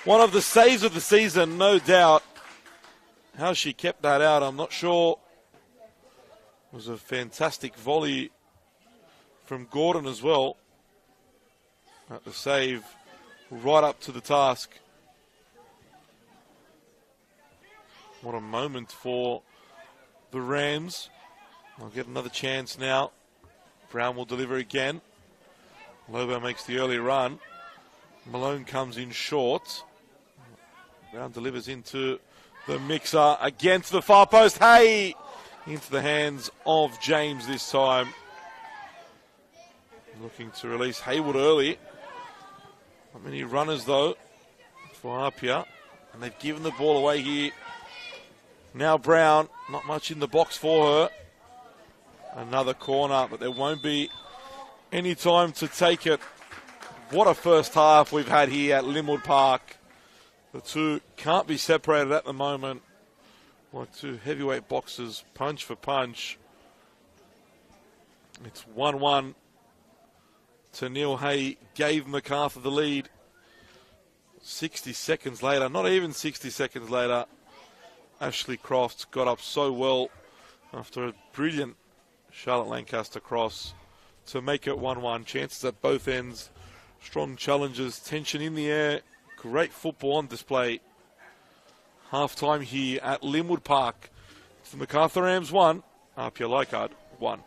One of the saves of the season, no doubt. How she kept that out, I'm not sure. It was a fantastic volley from Gordon as well. At the save, right up to the task. What a moment for the Rams. They'll get another chance now. Brown will deliver again. Lobo makes the early run. Malone comes in short. Brown delivers into the mixer. Again to the far post. Hey! Into the hands of James this time. Looking to release Haywood early. Not many runners though for APIA. And they've given the ball away here. Now Brown, not much in the box for her. Another corner, but there won't be any time to take it. What a first half we've had here at Linwood Park. The two can't be separated at the moment. Like two heavyweight boxers, punch for punch. It's 1-1 to Neil Hay. Gave Macarthur the lead. 60 seconds later, not even 60 seconds later, Ashley Crofts got up so well after a brilliant Charlotte Lancaster cross to make it 1-1. Chances at both ends. Strong challenges, tension in the air. Great football on display. Half-time here at Linwood Park. It's the Macarthur Rams 1, APIA Leichhardt 1.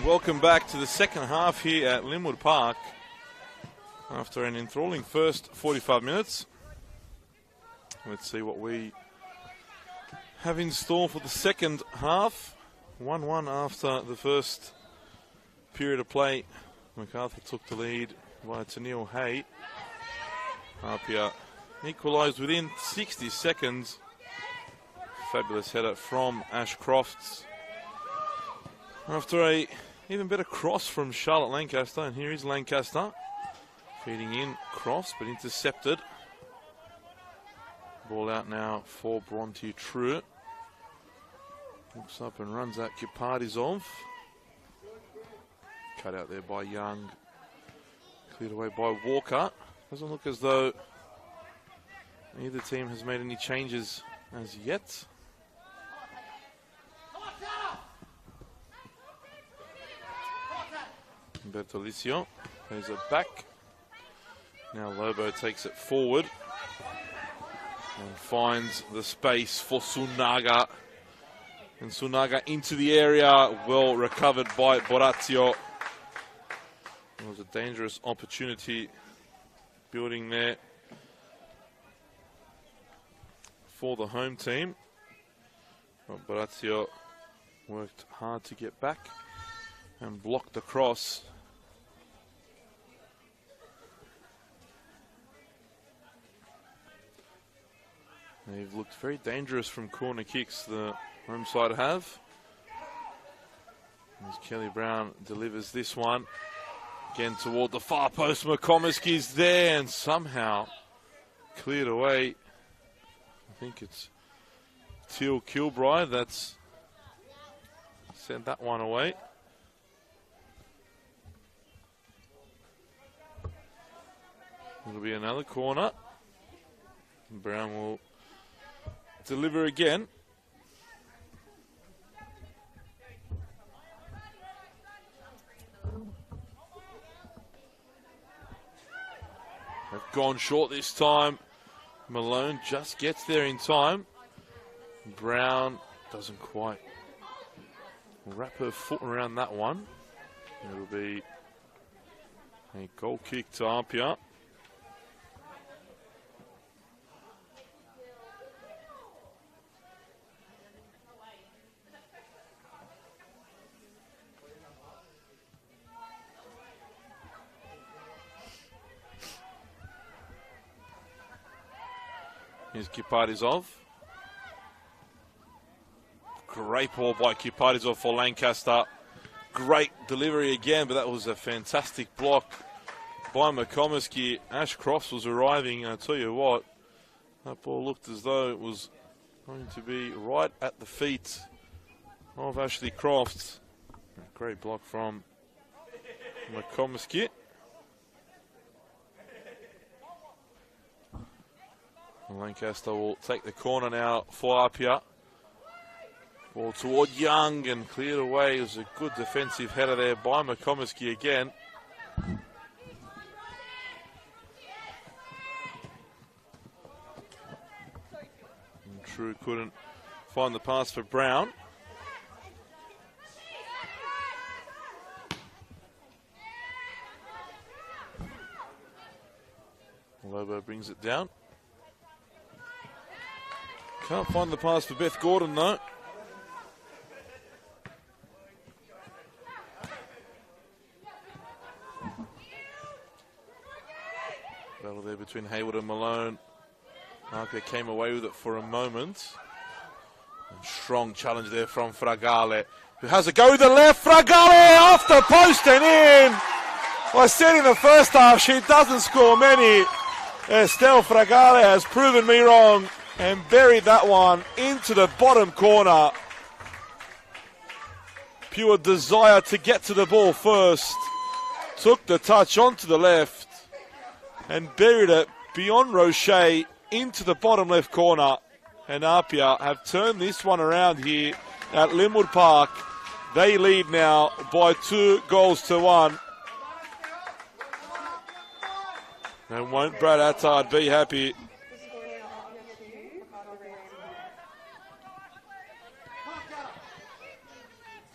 Welcome back to the second half here at Linwood Park. After an enthralling first 45 minutes. Let's see what we have in store for the second half. 1-1 after the first period of play. Macarthur took the lead by Tennille Hay. APIA equalised within 60 seconds. Fabulous header from Ashcrofts. After a even better cross from Charlotte Lancaster, and here is Lancaster feeding in, cross but intercepted. Ball out now for Bronte True. Looks up and runs at Kipadizov. Cut out there by Young. Cleared away by Walker. Doesn't look as though either team has made any changes as yet. Bertolicio plays it back. Now Lobo takes it forward and finds the space for Sunaga. And Sunaga into the area, well recovered by Borazio. It was a dangerous opportunity building there for the home team. But Borazio worked hard to get back and blocked the cross. They've looked very dangerous from corner kicks, the home side have. As Kelly Brown delivers this one. Again toward the far post, McComiskey's there and somehow cleared away. I think it's Teal Kilbride that's sent that one away. It'll be another corner. Brown will deliver again. They've gone short this time. Malone just gets there in time. Brown doesn't quite wrap her foot around that one. It'll be a goal kick to APIA. Here's Kipadizov. Great ball by Kipadizov for Lancaster. Great delivery again, but that was a fantastic block by McComiskey. Ashcrofts was arriving, and I tell you what, that ball looked as though it was going to be right at the feet of Ashley Crofts. Great block from McComiskey. Lancaster will take the corner now for APIA. Ball toward Young and cleared away. It was a good defensive header there by McComiskey again. And True couldn't find the pass for Brown. Lobo brings it down. Can't find the pass for Beth Gordon though. Battle there between Hayward and Malone. APIA came away with it for a moment. And strong challenge there from Fragale, who has a go with the left. Fragale off the post and in. Well, I said in the first half she doesn't score many. Estelle Fragale has proven me wrong and buried that one into the bottom corner. Pure desire to get to the ball first. Took the touch onto the left and buried it beyond Roche into the bottom left corner. And APIA have turned this one around here at Linwood Park. They lead now by 2-1. And won't Brad Attard be happy?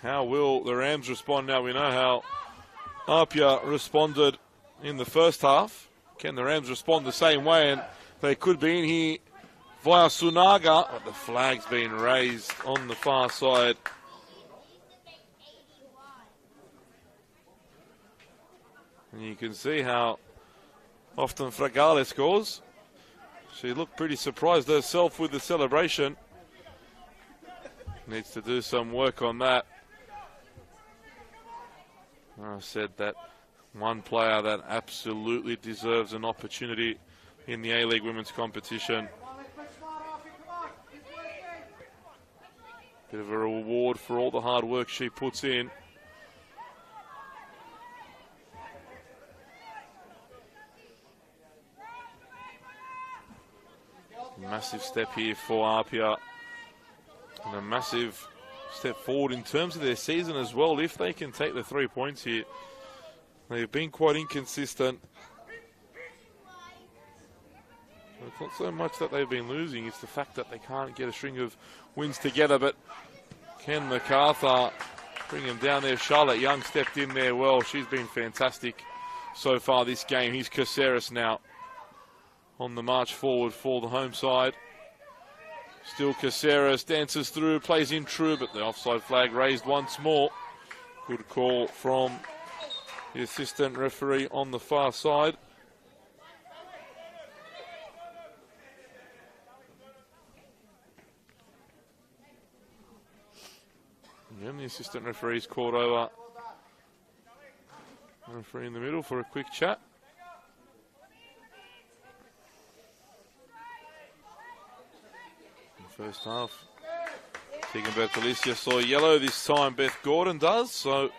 How will the Rams respond now? We know how APIA responded in the first half. Can the Rams respond the same way? And they could be in here via Sunaga. But the flag's been raised on the far side. And you can see how often Fragale scores. She looked pretty surprised herself with the celebration. Needs to do some work on that. I said that one player that absolutely deserves an opportunity in the A-League women's competition. Bit of a reward for all the hard work she puts in. Massive step here for APIA. And a massive step forward in terms of their season as well, if they can take the 3 points here. They've been quite inconsistent. It's not so much that they've been losing, it's the fact that they can't get a string of wins together. But can Macarthur bring them down there? Charlotte Young stepped in there well. She's been fantastic so far this game. Here's Caceres now on the march forward for the home side. Still Caceres dances through, plays in true, but the offside flag raised once more. Good call from the assistant referee on the far side. And the assistant referee's called over. Referee in the middle for a quick chat. First half, Tegan Bertolicia saw yellow this time. Beth Gordon does, so I'm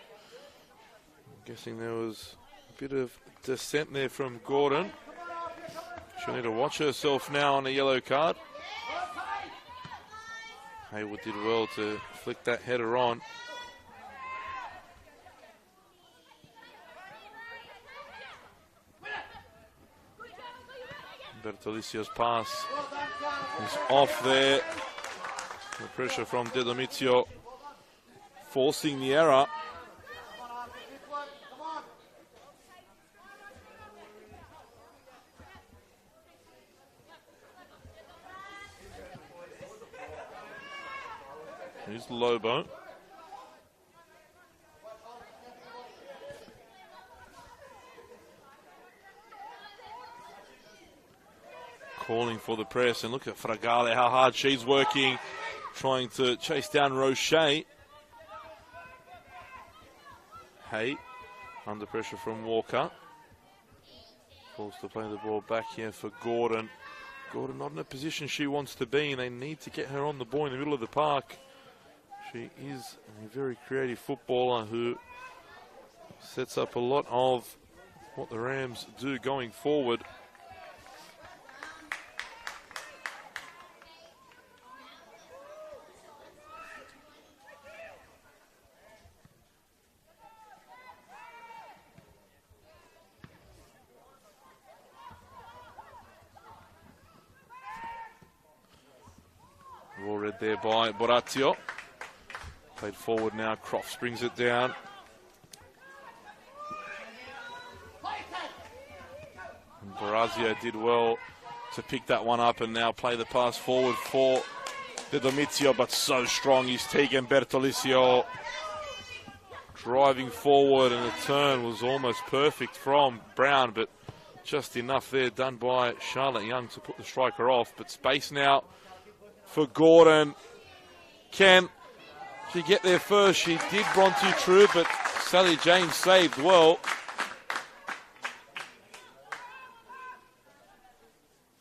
guessing there was a bit of dissent there from Gordon. She'll need to watch herself now on a yellow card. Haywood did well to flick that header on. Bertolicia's pass is off there. The pressure from De Domizio forcing the error. Here's Lobo. Calling for the press, and look at Fragale, how hard she's working, trying to chase down Roche. Hay, under pressure from Walker. Forced to play the ball back here for Gordon. Gordon not in a position she wants to be, and they need to get her on the ball in the middle of the park. She is a very creative footballer who sets up a lot of what the Rams do going forward. Raw red there by Borazio. Played forward now, Crofts brings it down. And Borazio did well to pick that one up and now play the pass forward for De Domizio, but so strong is Tegan Bertolicio. Driving forward, and the turn was almost perfect from Brown, but just enough there done by Charlotte Young to put the striker off. But space now for Gordon. Can she get there first? She did, Bronte true, but Sally James saved well.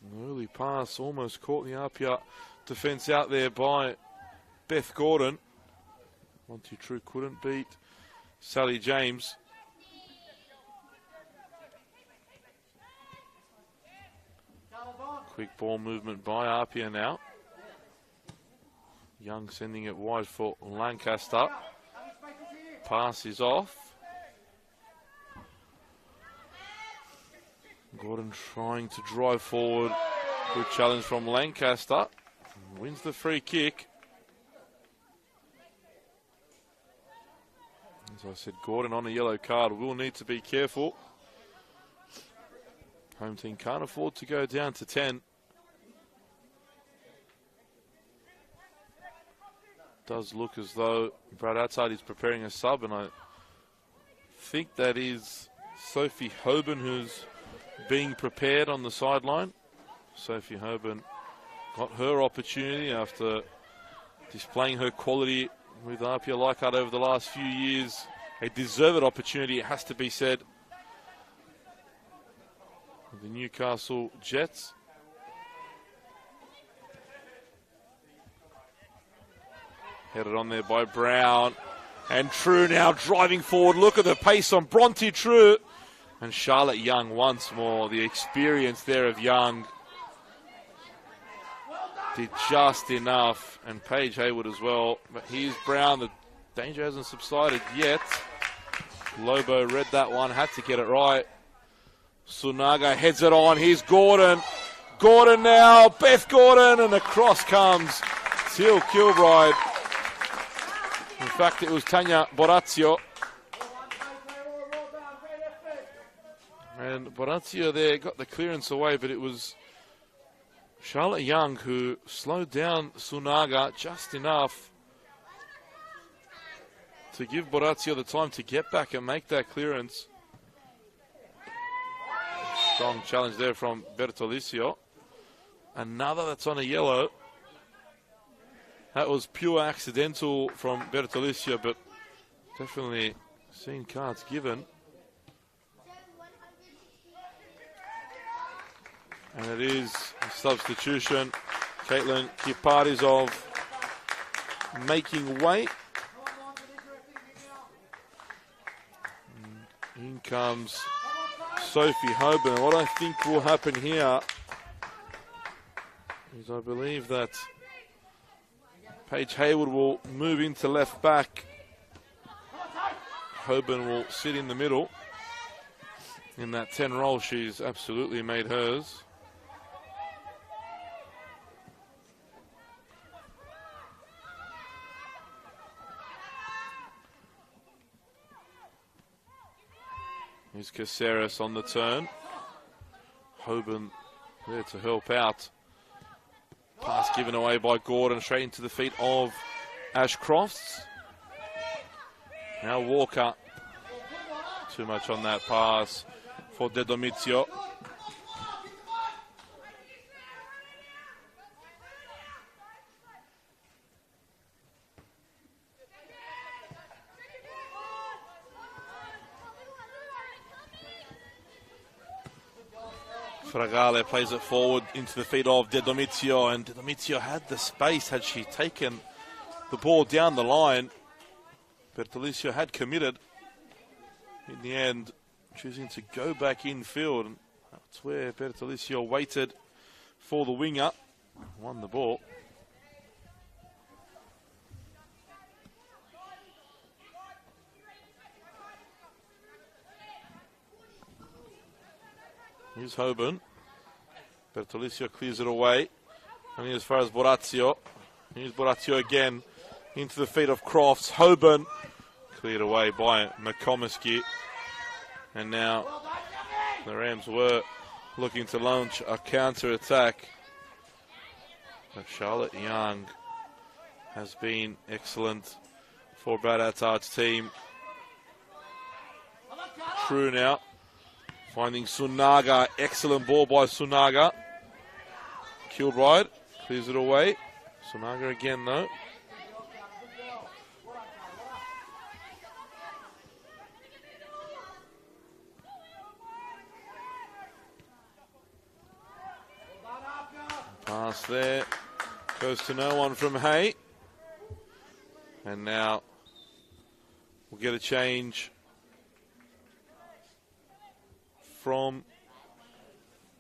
An early pass almost caught the APIA defence out there by Beth Gordon. Bronte true couldn't beat Sally James. Quick ball movement by APIA now. Young sending it wide for Lancaster. Pass is off. Gordon trying to drive forward. Good challenge from Lancaster. Wins the free kick. As I said, Gordon on a yellow card will need to be careful. Home team can't afford to go down to 10. Does look as though Brad Leichhardt is preparing a sub, and I think that is Sophie Hoban who's being prepared on the sideline. Sophie Hoban got her opportunity after displaying her quality with APIA Leichhardt over the last few years. A deserved opportunity, it has to be said. The Newcastle Jets. Headed on there by Brown. And True now driving forward. Look at the pace on Bronte True. And Charlotte Young once more. The experience there of Young. Did just enough. And Paige Hayward as well. But here's Brown. The danger hasn't subsided yet. Lobo read that one. Had to get it right. Sunaga heads it on. Here's Gordon. Gordon now. Beth Gordon. And across comes Teal Kilbride. In fact, it was Tanya Borazio. And Borazio there got the clearance away, but it was Charlotte Young who slowed down Sunaga just enough to give Borazio the time to get back and make that clearance. Strong challenge there from Bertolicio. Another that's on a yellow. That was pure accidental from Bertolicio, but definitely seen cards given. And it is a substitution. Caitlin Kiparizov making way. In comes Sophie Hoban. What I think will happen here is I believe that Paige Hayward will move into left back. Hoban will sit in the middle. In that 10 role, she's absolutely made hers. Here's Caceres on the turn. Hoban there to help out. Pass given away by Gordon, straight into the feet of Ashcrofts. Now Walker. Too much on that pass for De Domizio. Fragale plays it forward into the feet of De Domizio, and De Domizio had the space had she taken the ball down the line. Bertolicio had committed. In the end, choosing to go back infield, and that's where Bertolicio waited for the winger. Won the ball. Here's Hoban. Bertolicio clears it away. And as far as Borazio. Here's Borazio again into the feet of Crofts. Hoban cleared away by McComiskey. And now the Rams were looking to launch a counter-attack. But Charlotte Young has been excellent for Brad Leichhardt's team. True now. Finding Sunaga. Excellent ball by Sunaga. Kilbride clears it away. Sunaga again though. Pass there. Goes to no one from Hay. And now we'll get a change from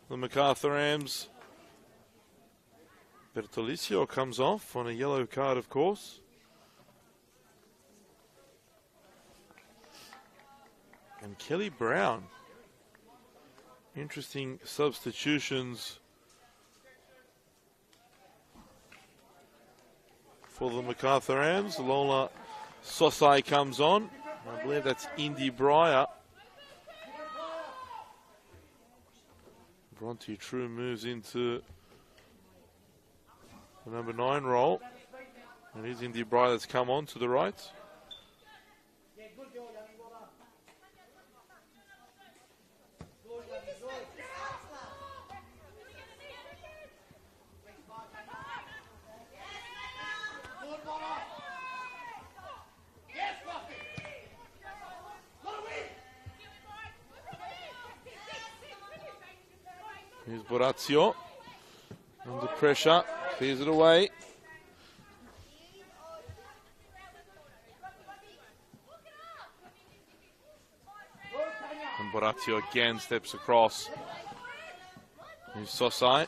the Macarthur Rams. Bertolicio comes off on a yellow card, of course. And Kelly Brown. Interesting substitutions for the Macarthur Rams. Lola Sosai comes on. I believe that's Indy Breyer. Bronte True moves into the number 9 role. And it is Indy Breyer that's come on to the right. Here's Borazio. Under pressure. Clears it away. And Borazio again steps across. Here's Sosai.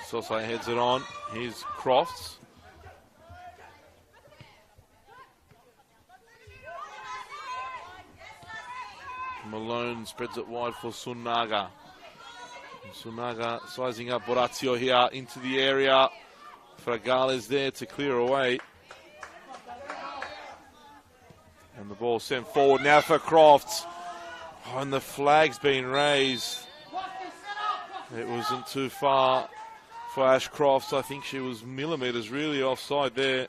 Sosai heads it on. Here's Crofts. Malone spreads it wide for Sunaga. Sunaga sizing up Borazio here into the area. Fragal is there to clear away. And the ball sent forward now for Crofts. Oh, and the flag's been raised. It wasn't too far for Ashcroft. I think she was millimetres really offside there.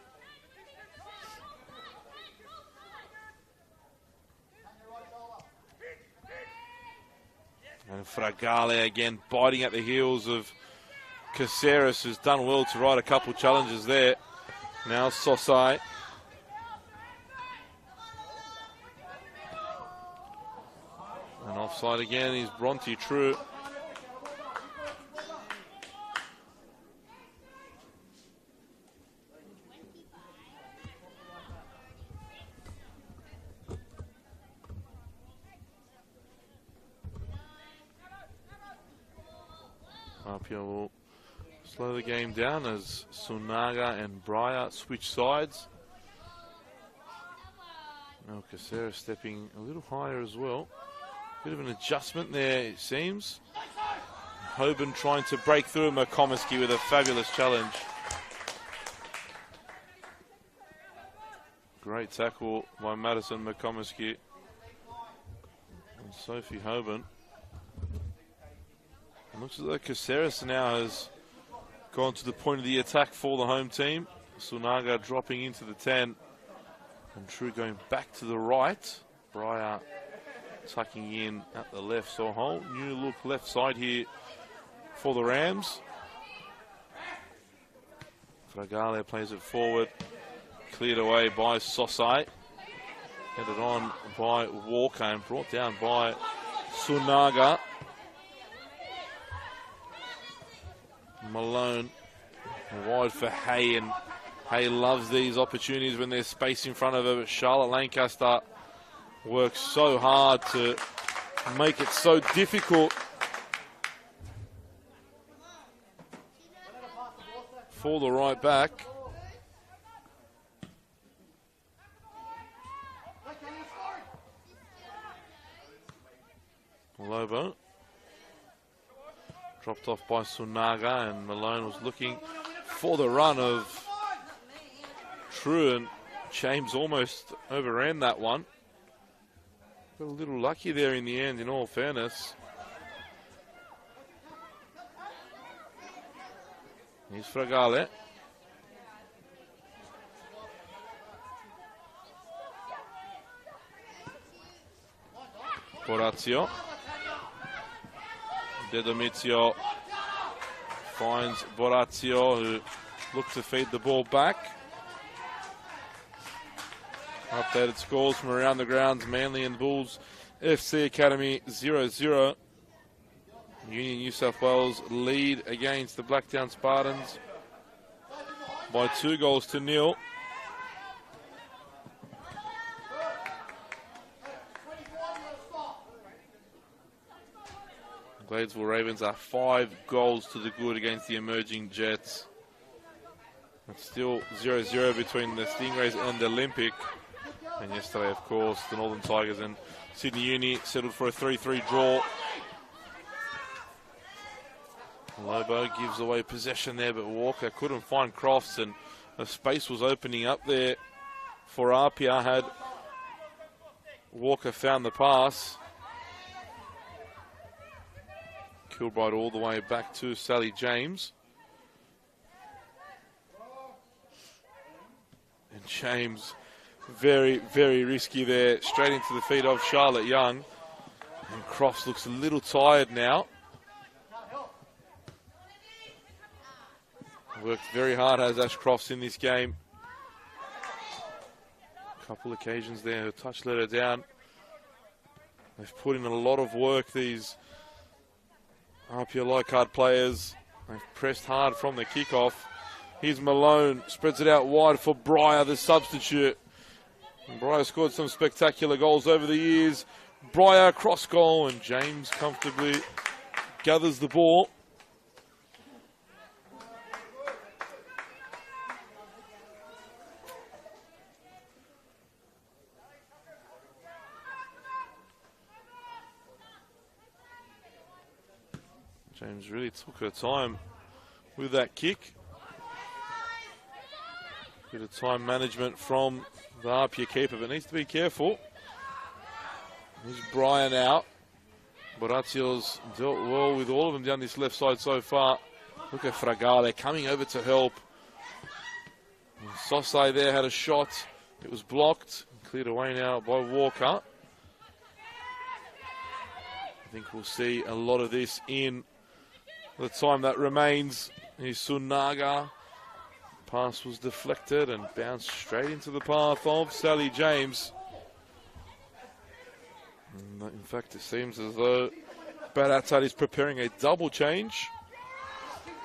And Fragale again biting at the heels of Caceres, who's done well to ride a couple challenges there. Now Sosai. And offside again is Bronte True. APIA will slow the game down as Sunaga and Breyer switch sides. Now Caceres stepping a little higher as well. Bit of an adjustment there, it seems. Hoban trying to break through. McComiskey with a fabulous challenge. Great tackle by Madison McComiskey and Sophie Hoban. It looks as though Caceres now has gone to the point of the attack for the home team. Sunaga dropping into the 10. And True going back to the right. Breyer tucking in at the left. So a whole new look left side here for the Rams. Fragale plays it forward. Cleared away by Sosai. Headed on by Walker and brought down by Sunaga. Malone wide for Hay, and Hay loves these opportunities when there's space in front of her, but Charlotte Lancaster works so hard to make it so difficult for the right back. Lobo. Dropped off by Sunaga, and Malone was looking for the run of True, and James almost overran that one. Got a little lucky there in the end, in all fairness. Here's Fragale. Borazio. De Domizio finds Borazio, who looked to feed the ball back. Updated scores from around the grounds. Manly and Bulls FC Academy 0-0. Union New South Wales lead against the Blacktown Spartans by 2-0. Gladesville Ravens are 5 goals to the good against the emerging Jets. It's still 0-0 between the Stingrays and the Olympic. And yesterday, of course, the Northern Tigers and Sydney Uni settled for a 3-3 draw. Lobo gives away possession there, but Walker couldn't find Crofts, and a space was opening up there for APIA had Walker found the pass. Kilbride all the way back to Sally James. And James, very, very risky there, straight into the feet of Charlotte Young. And Crofts looks a little tired now. Worked very hard, has Ash Crofts in this game. A couple occasions there, her touch let her down. They've put in a lot of work, these APIA Leichhardt players. They've pressed hard from the kickoff. Here's Malone, spreads it out wide for Breyer, the substitute. And Breyer scored some spectacular goals over the years. Breyer cross goal, and James comfortably gathers the ball. James really took her time with that kick. Bit of time management from the APIA keeper, but needs to be careful. Here's Brian out. Borazio's dealt well with all of them down this left side so far. Look at Fragale coming over to help. And Sosai there had a shot. It was blocked. Cleared away now by Walker. I think we'll see a lot of this in the time that remains. Here's Sunaga. Pass was deflected and bounced straight into the path of Sally James. And in fact, it seems as though Baratat is preparing a double change.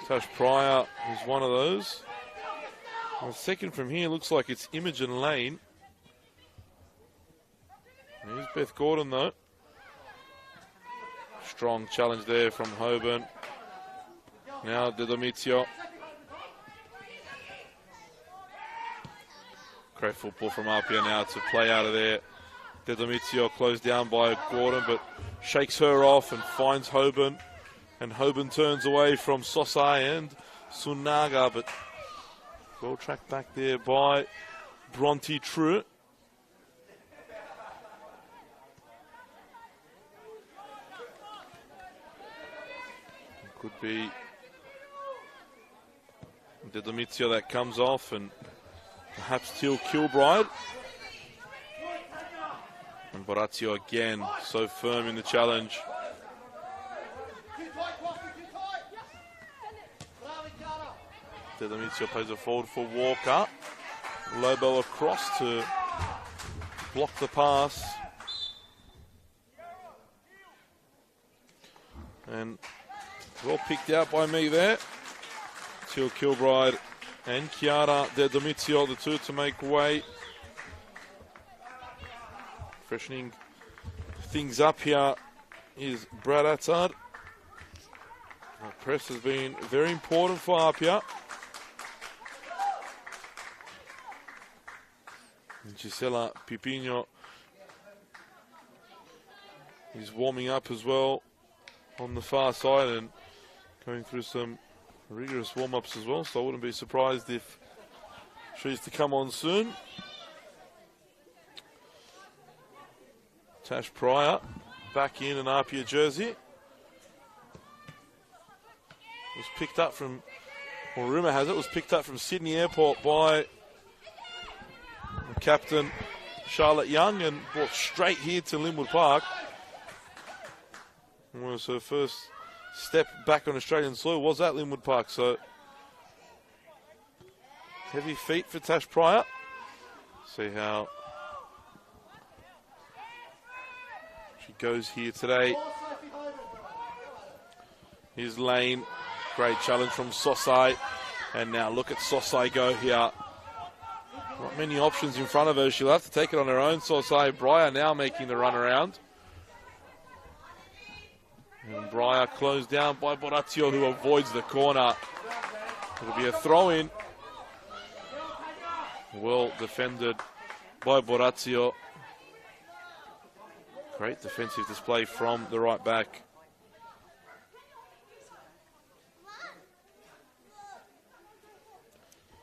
Tash Pryor is one of those. And the second from here looks like it's Imogen Lane. Here's Beth Gordon though. Strong challenge there from Hoban. Now De Domizio. Great football from APIA now to play out of there. De Domizio closed down by Gordon, but shakes her off and finds Hoban. And Hoban turns away from Sosai and Sunaga, but well tracked back there by Bronte True. Could be De Domizio that comes off, and perhaps Teal Kilbride. And Borazio again, so firm in the challenge. De Domizio plays a forward for Walker. Lobo across to block the pass. And well picked out by me there. Teal Kilbride and Chiara De Domizio, the two to make way. Freshening things up here is Brad Attard. Press has been very important for APIA. And Gisela Pipino is warming up as well on the far side and going through some rigorous warm-ups as well, so I wouldn't be surprised if she's to come on soon. Tash Pryor back in an APIA jersey. Was picked up from, or rumour has it, was picked up from Sydney Airport by captain Charlotte Young and brought straight here to Linwood Park. It was her first step back on Australian soil, was at Linwood Park, so heavy feet for Tash Pryor. See how she goes here today. Here's Lane, great challenge from Sosai, and now look at Sosai go here. Not many options in front of her, she'll have to take it on her own. Sosai, Breyer now making the run around. And Breyer closed down by Borazio, who avoids the corner. It'll be a throw-in. Well defended by Borazio. Great defensive display from the right back.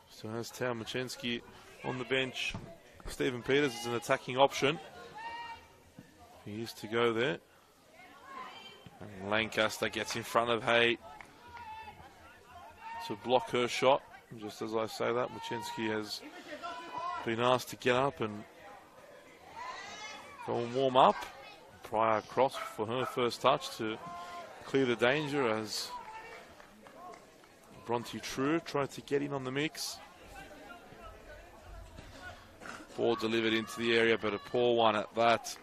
So has Tao Machensky on the bench. Stephen Peters is an attacking option. He is to go there. And Lancaster gets in front of Hay to block her shot. Just as I say that, Machensky has been asked to get up and go and warm up. Pryor across for her first touch to clear the danger as Bronte True tried to get in on the mix. Ball delivered into the area, but a poor one at that.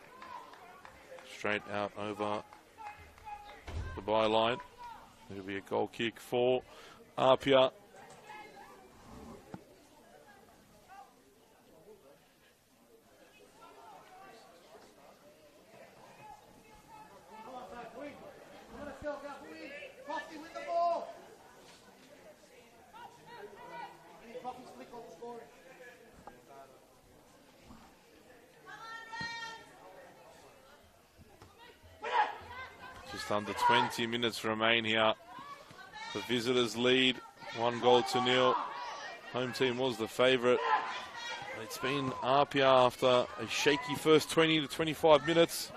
Straight out over the byline. It'll be a goal kick for APIA. Just under 20 minutes remain here. The visitors lead 1-0. Home team was the favourite. It's been APIA after a shaky first 20 to 25 minutes,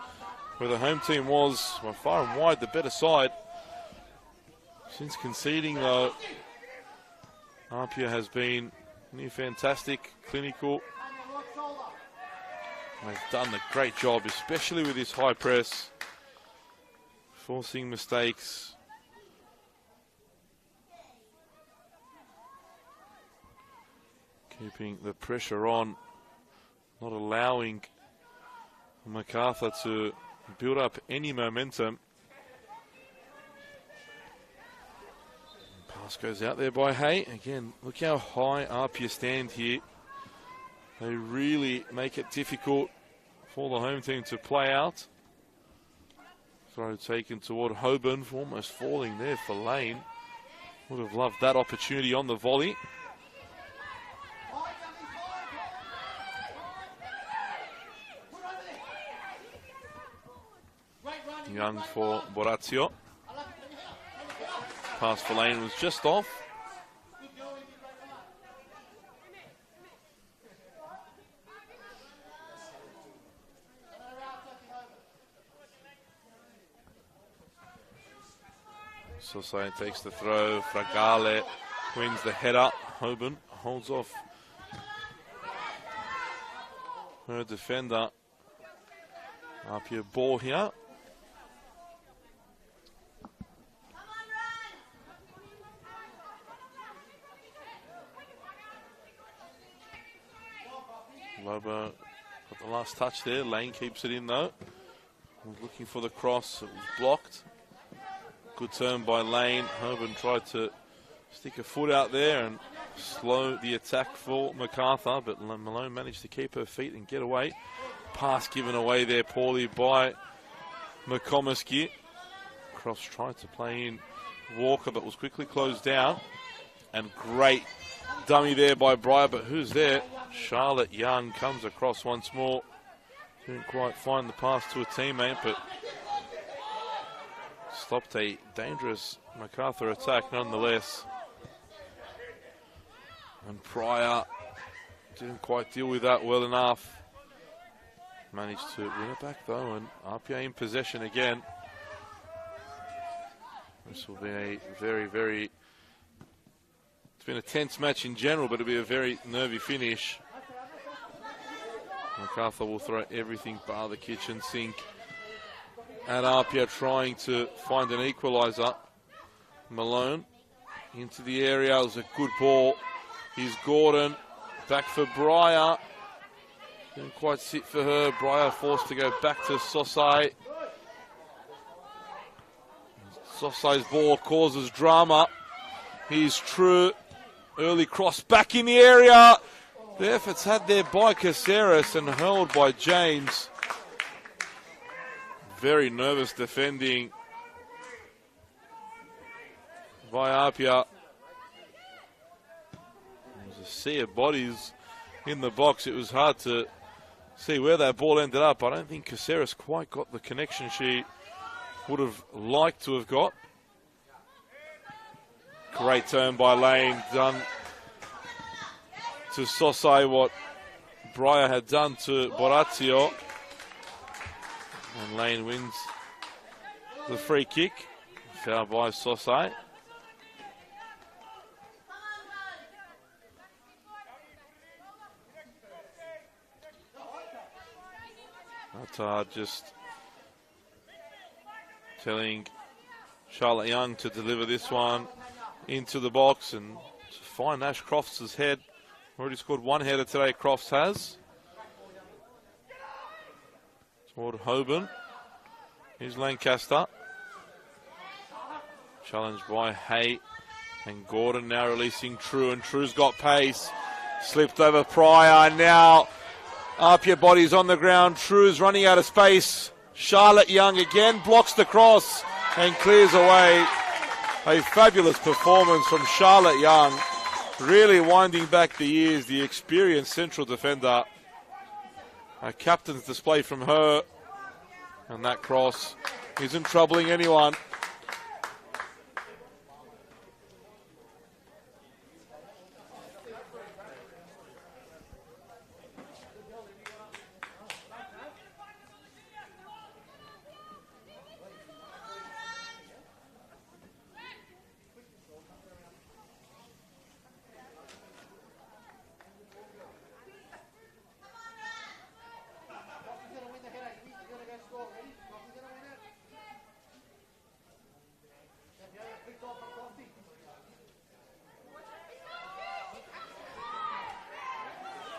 where the home team was by far and wide the better side. Since conceding though, APIA has been near fantastic, clinical. They've done a great job, especially with this high press. Forcing mistakes. Keeping the pressure on. Not allowing Macarthur to build up any momentum. Pass goes out there by Hay. Again, look how high APIA stand here. They really make it difficult for the home team to play out. Throw taken toward Hoban, almost falling there for Lane. Would have loved that opportunity on the volley. Young for Borazio. Pass for Lane was just off. Sosai takes the throw. Fragale wins the header. Hoban holds off her defender. APIA ball here. Lobo got the last touch there. Lane keeps it in though. Was looking for the cross. It was blocked. Good turn by Lane. Hoban tried to stick a foot out there and slow the attack for Macarthur, but Malone managed to keep her feet and get away. Pass given away there poorly by McComiskey. Cross tried to play in Walker, but was quickly closed down. And great dummy there by Breyer, but who's there? Charlotte Young comes across once more. Didn't quite find the pass to a teammate, but stopped a dangerous Macarthur attack nonetheless. And Pryor didn't quite deal with that well enough. Managed to win it back though, and APIA in possession again. This will be a very, it's been a tense match in general, but it'll be a very nervy finish. Macarthur will throw everything bar the kitchen sink at APIA, trying to find an equalizer. Malone into the area. It was a good ball. Here's Gordon. Back for Breyer. Didn't quite sit for her. Breyer forced to go back to Sosai. Sosai's ball causes drama. Here's True. Early cross back in the area. The efforts had there by Caceres and held by James. Very nervous defending by APIA. There was a sea of bodies in the box. It was hard to see where that ball ended up. I don't think Caceres quite got the connection she would have liked to have got. Great turn by Lane, done to Sosai what Breyer had done to Borazio. And Lane wins the free kick. Foul by Sosai. Macarthur just telling Charlotte Young to deliver this one into the box and to find Ash Crofts' head. Already scored one header today, Crofts has. Toward Hoban. Here's Lancaster. Challenged by Hay and Gordon, now releasing True, and True's got pace. Slipped over Pryor, now APIA bodies on the ground. True's running out of space. Charlotte Young again blocks the cross and clears away. A fabulous performance from Charlotte Young. Really winding back the years, the experienced central defender. A captain's display from her. And that cross isn't troubling anyone.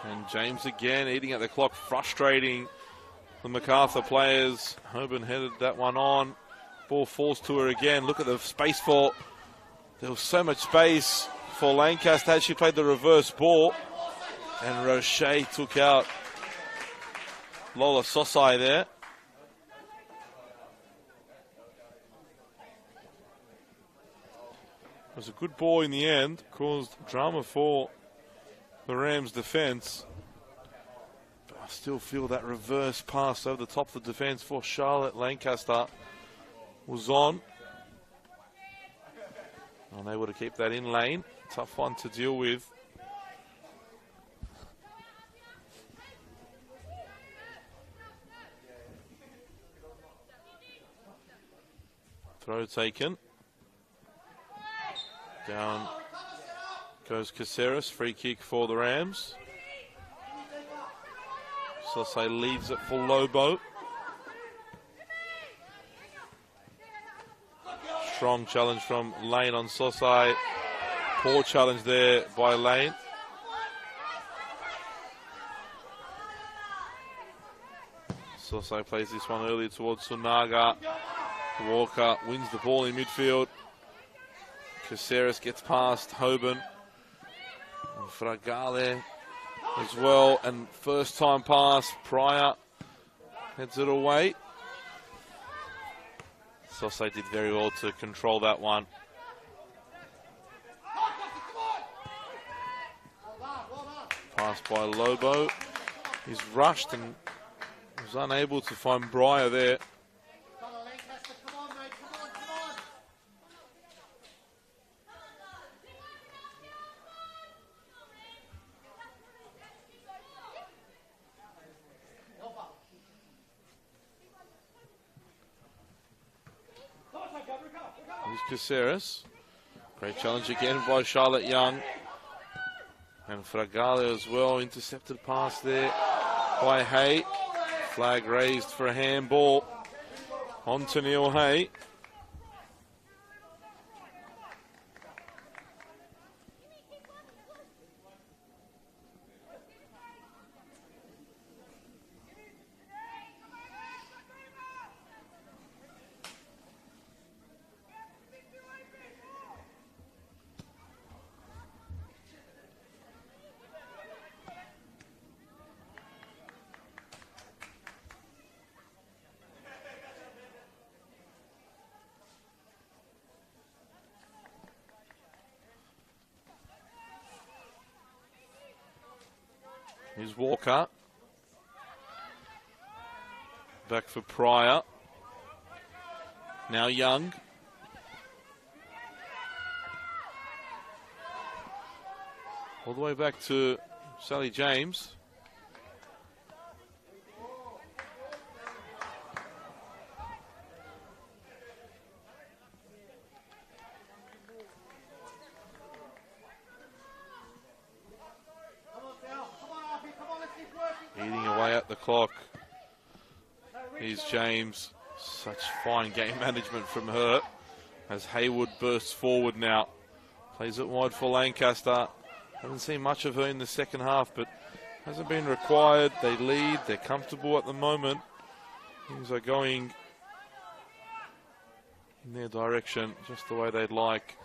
And James again eating at the clock, frustrating the Macarthur players. Hoban headed that one on. Ball falls to her again. Look at the space for... There was so much space for Lancaster as she played the reverse ball. And Roche took out Lola Sosai there. It was a good ball in the end. Caused drama for the Rams' defence. But I still feel that reverse pass over the top of the defence for Charlotte Lancaster was on. Unable to keep that in lane. Tough one to deal with. Throw taken. Down goes Caceres, free kick for the Rams. Sosai leads it for Lobo. Strong challenge from Lane on Sosai. Poor challenge there by Lane. Sosai plays this one early towards Sunaga. Walker wins the ball in midfield. Caceres gets past Hoban. And Fragale as well. And first time pass, Pryor heads it away. Sosai did very well to control that one. Pass by Lobo. He's rushed and was unable to find Breyer there. Caceres. Great challenge again by Charlotte Young. And Fragale as well. Intercepted pass there by Hay. Flag raised for a handball on to Neil Hay. Here's Walker. back for Pryor. Now Young. All the way back to Sally James. Eating away at the clock. Here's James. Such fine game management from her as Haywood bursts forward now. Plays it wide for Lancaster. Haven't seen much of her in the second half, but hasn't been required. They lead. They're comfortable at the moment. Things are going in their direction, just the way they'd like.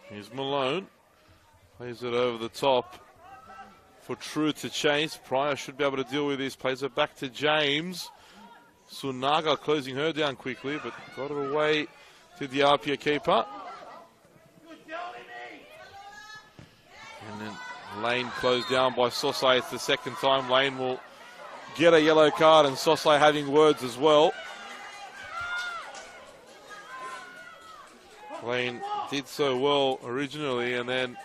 Here's Malone. Plays it over the top for True to chase. Pryor should be able to deal with this. Plays it back to James. Sunaga closing her down quickly, but got it away to the APIA keeper. And then Lane closed down by Sosai. It's the second time Lane will get a yellow card, and Sosai having words as well. Lane did so well originally and then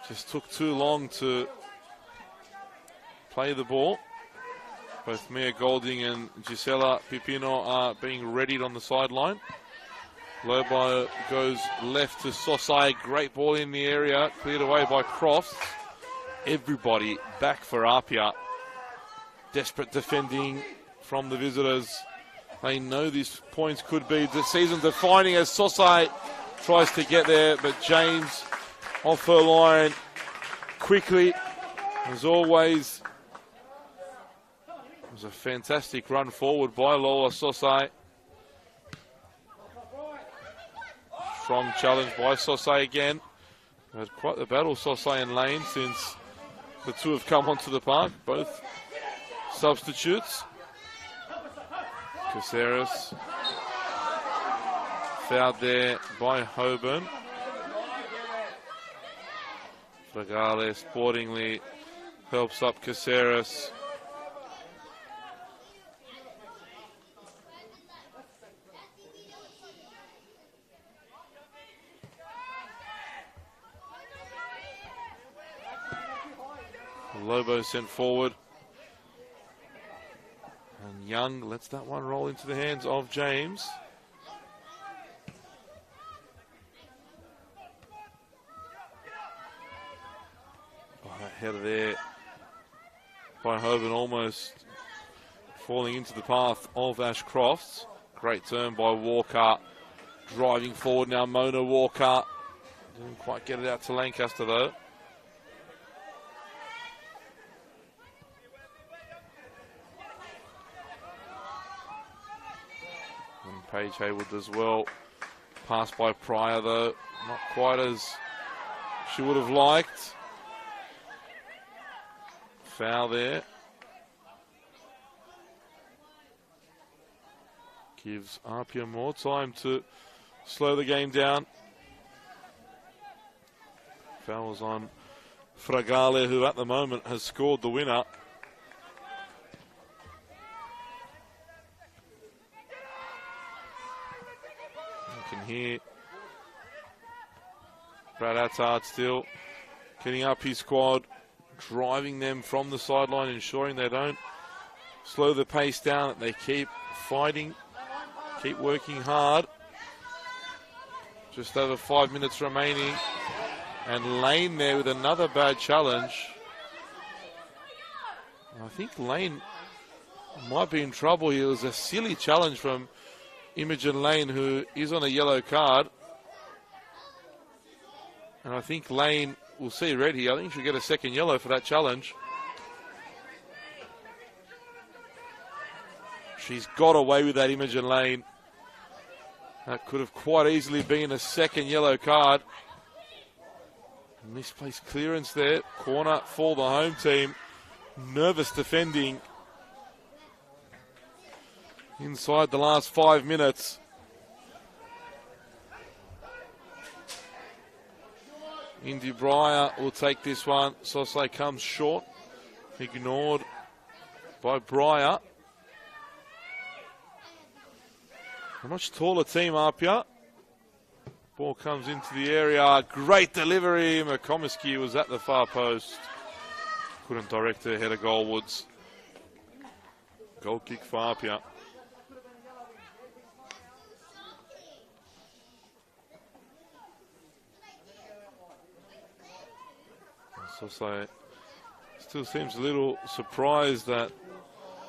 just took too long to play the ball. Both Mia Golding and Gisela Pipino are being readied on the sideline. Lobo goes left to Sosai. Great ball in the area, cleared away by Crofts. Everybody back for Apia. Desperate defending from the visitors. They know these points could be the season defining as Sosai tries to get there, but James off her line quickly. As always, it was a fantastic run forward by Lola Sosai. Strong challenge by Sosai again. Had quite the battle, Sosai and Lane, since the two have come onto the park, both substitutes. Caceres fouled there by Hoban. Fragale sportingly helps up Caceres. Lobo sent forward. And Young lets that one roll into the hands of James. Header there by Hoban, almost falling into the path of Ash Crofts. Great turn by Walker. Driving forward now, Mona Walker. Didn't quite get it out to Lancaster though. And Paige Haywood as well. Passed by Pryor though. Not quite as she would have liked. Foul there. Gives Apia more time to slow the game down. Foul was on Fragale, who at the moment has scored the winner. You can hear Brad Attard still getting up his squad, driving them from the sideline, ensuring they don't slow the pace down, that they keep fighting, keep working hard. Just over 5 minutes remaining. And Lane there with another bad challenge. I think Lane might be in trouble here. It was a silly challenge from Imogen Lane, who is on a yellow card. And I think Lane will see red here. I think she'll get a second yellow for that challenge. She's got away with that, Imogen Lane. That could have quite easily been a second yellow card. Misplaced clearance there. Corner for the home team. Nervous defending inside the last 5 minutes. Indy Breyer will take this one. Sosai comes short. Ignored by Breyer. A much taller team, APIA. Ball comes into the area. Great delivery. McComiskey was at the far post. Couldn't direct her header goalwards. Goal kick for APIA. Sosai still seems a little surprised that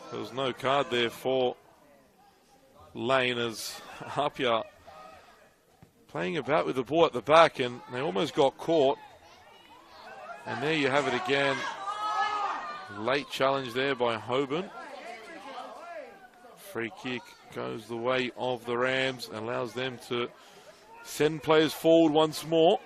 there was no card there for Lane, as APIA playing about with the ball at the back, and they almost got caught. And there you have it again. Late challenge there by Hoban. Free kick goes the way of the Rams and allows them to send players forward once more.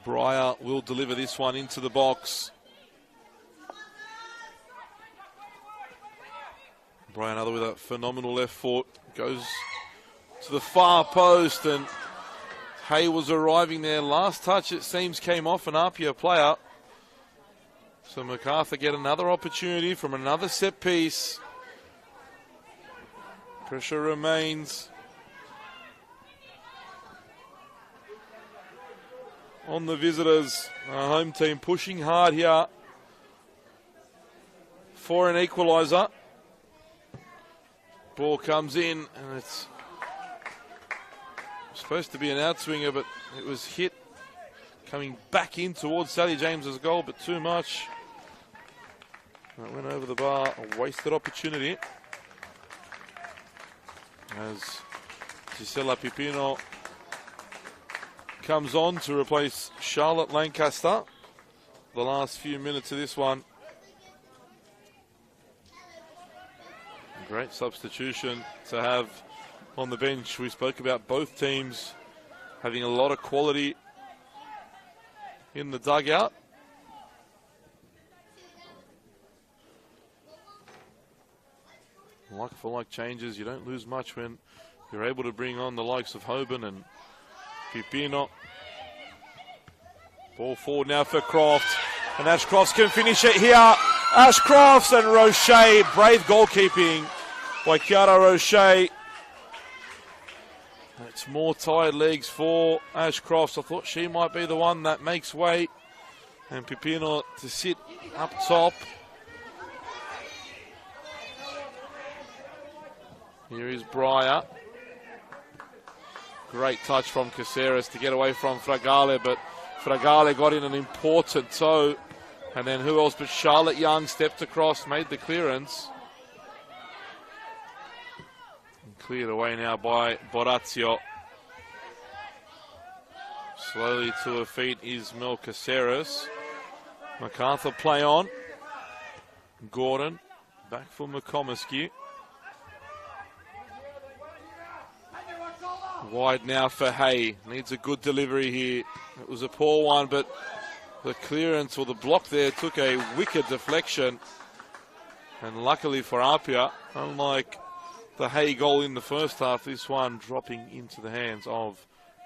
Breyer will deliver this one into the box. Breyer, another with a phenomenal left foot, goes to the far post, and Hay was arriving there. Last touch, it seems, came off an APIA player. So Macarthur get another opportunity from another set piece. Pressure remains on the visitors. Our home team pushing hard here for an equalizer. Ball comes in, and it's supposed to be an outswinger, but it was hit coming back in towards Sally James's goal, but too much. It went over the bar, a wasted opportunity. As Gisela Pipino comes on to replace Charlotte Lancaster. The last few minutes of this one. Great substitution to have on the bench. We spoke about both teams having a lot of quality in the dugout. Like for like changes, you don't lose much when you're able to bring on the likes of Hoban and Pipino. Ball forward now for Croft, and Ashcrofts can finish it here. Ashcrofts and Roche, brave goalkeeping by Chiara Roche. It's more tired legs for Ashcrofts. I thought she might be the one that makes way, and Pipino to sit up top. Here is Breyer. Great touch from Caceres to get away from Fragale, but Fragale got in an important toe. And then who else but Charlotte Young stepped across, made the clearance. And cleared away now by Borazio. Slowly to her feet is Mel Caceres. Macarthur play on. Gordon back for McComiskey. Wide now for Hay. Needs a good delivery here. It was a poor one, but the clearance or the block there took a wicked deflection. And luckily for APIA, unlike the Hay goal in the first half, this one dropping into the hands of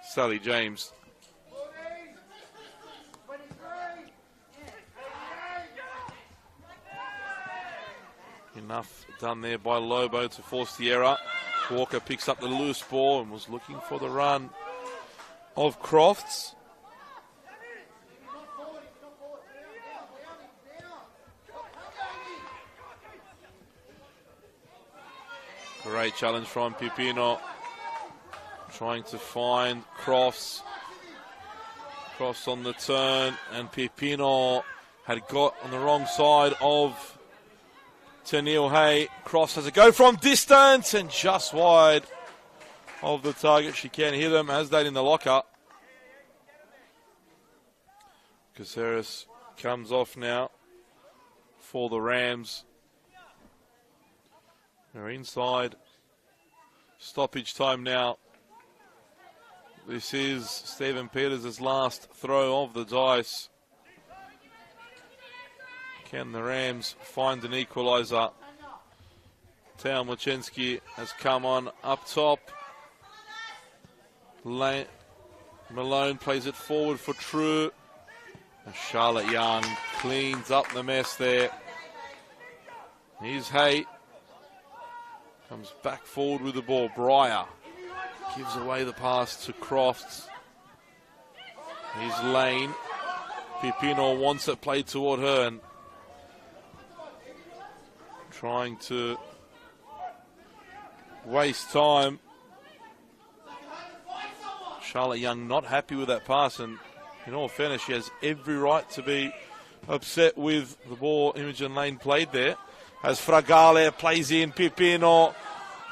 Sally James. Enough done there by Lobo to force the error. Walker picks up the loose ball and was looking for the run of Crofts. Great challenge from Pipino. Trying to find Crofts. Crofts on the turn, and Pipino had got on the wrong side of Tennille Hay. Cross has a go from distance and just wide of the target. She can hit him, as that in the locker. Caceres comes off now for the Rams. They're inside stoppage time now. This is Stephen Peters' last throw of the dice. Can the Rams find an equalizer? Tao Mochenski has come on up top. Malone plays it forward for True. Charlotte Young cleans up the mess there. Here's Hay. Comes back forward with the ball. Breyer gives away the pass to Crofts. Here's Lane. Pipino wants it played toward her and trying to waste time. Charlotte Young not happy with that pass, and in all fairness, she has every right to be upset with the ball Imogen Lane played there. As Fragale plays in Pipino,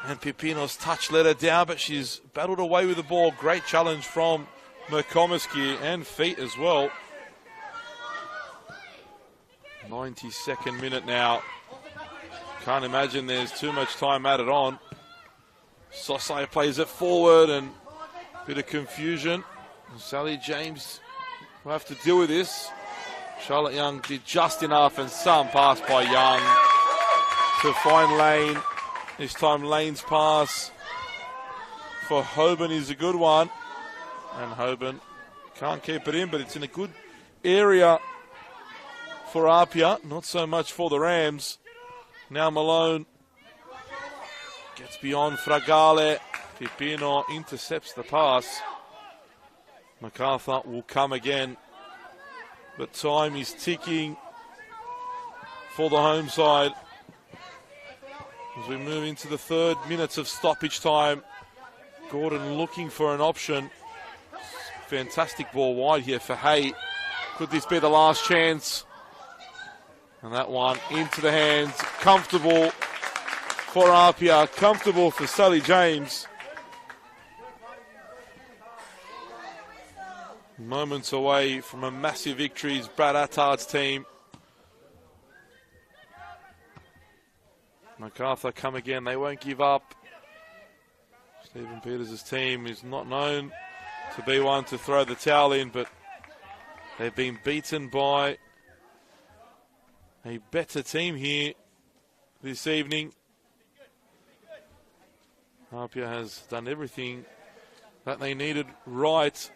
and Pipino's touch let her down, but she's battled away with the ball. Great challenge from McComiskey, and feet as well. 92nd minute now. Can't imagine there's too much time added on. Sosai plays it forward and a bit of confusion. Sally James will have to deal with this. Charlotte Young did just enough, and some pass by Young to find Lane. This time Lane's pass for Hoban is a good one. And Hoban can't keep it in, but it's in a good area for APIA. Not so much for the Rams. Now Malone gets beyond Fragale. Pipino intercepts the pass. Macarthur will come again. But time is ticking for the home side. As we move into the 3rd minutes of stoppage time. Gordon looking for an option. Fantastic ball wide here for Hay. Could this be the last chance? And that one into the hands. Comfortable for APIA. Comfortable for Sally James. Moments away from a massive victory is Brad Attard's team. Macarthur come again. They won't give up. Stephen Peters' team is not known to be one to throw the towel in, but they've been beaten by a better team here this evening. APIA has done everything that they needed right.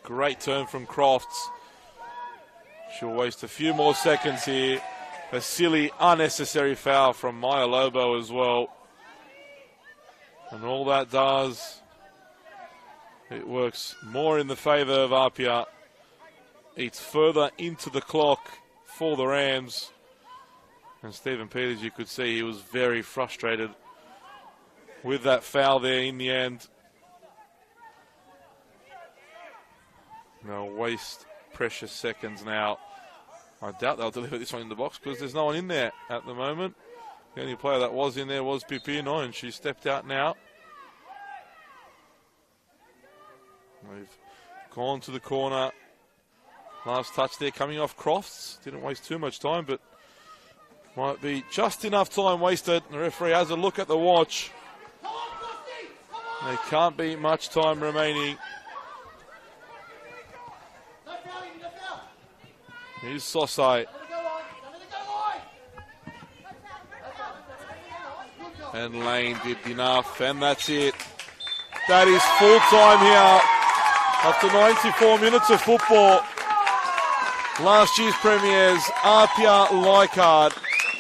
Great turn from Crofts. She'll waste a few more seconds here. A silly, unnecessary foul from Maya Lobo as well. And all that does, it works more in the favour of APIA. It's further into the clock for the Rams. And Stephen Peters, you could see he was very frustrated with that foul there in the end. They'll waste precious seconds now. I doubt they'll deliver this one in the box because there's no one in there at the moment. The only player that was in there was Pipino, and she stepped out now. They've gone to the corner. Last touch there coming off Crofts. Didn't waste too much time, but might be just enough time wasted. The referee has a look at the watch. There can't be much time remaining. Here's Sosai. And Lane did enough, and that's it. That is full time here. After 94 minutes of football, last year's premiers, APIA Leichhardt,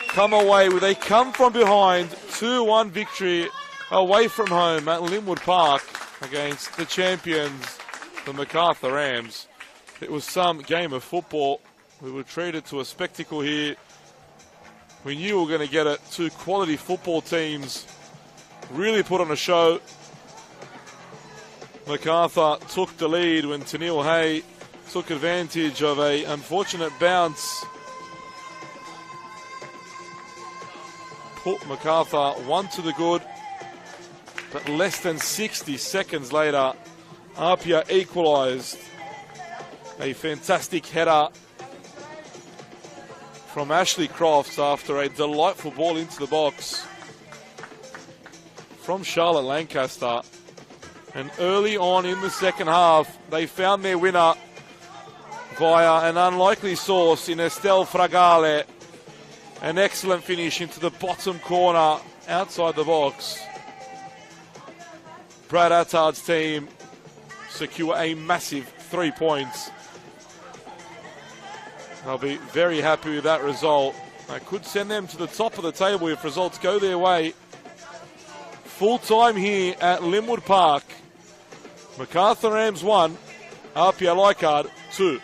come away with a come-from-behind 2-1 victory away from home at Linwood Park against the champions, the Macarthur Rams. It was some game of football. We were treated to a spectacle here. We knew we were going to get it. Two quality football teams really put on a show. Macarthur took the lead when Tennille Hay took advantage of an unfortunate bounce. Put Macarthur one to the good. But less than 60 seconds later, APIA equalised. A fantastic header from Ashley Crofts after a delightful ball into the box from Charlotte Lancaster. And early on in the second half, they found their winner via an unlikely source in Estelle Fragale. An excellent finish into the bottom corner outside the box. Brad Attard's team secure a massive 3 points. They'll be very happy with that result. That could send them to the top of the table if results go their way. Full time here at Linwood Park. Macarthur Rams 1, APIA Leichhardt 2.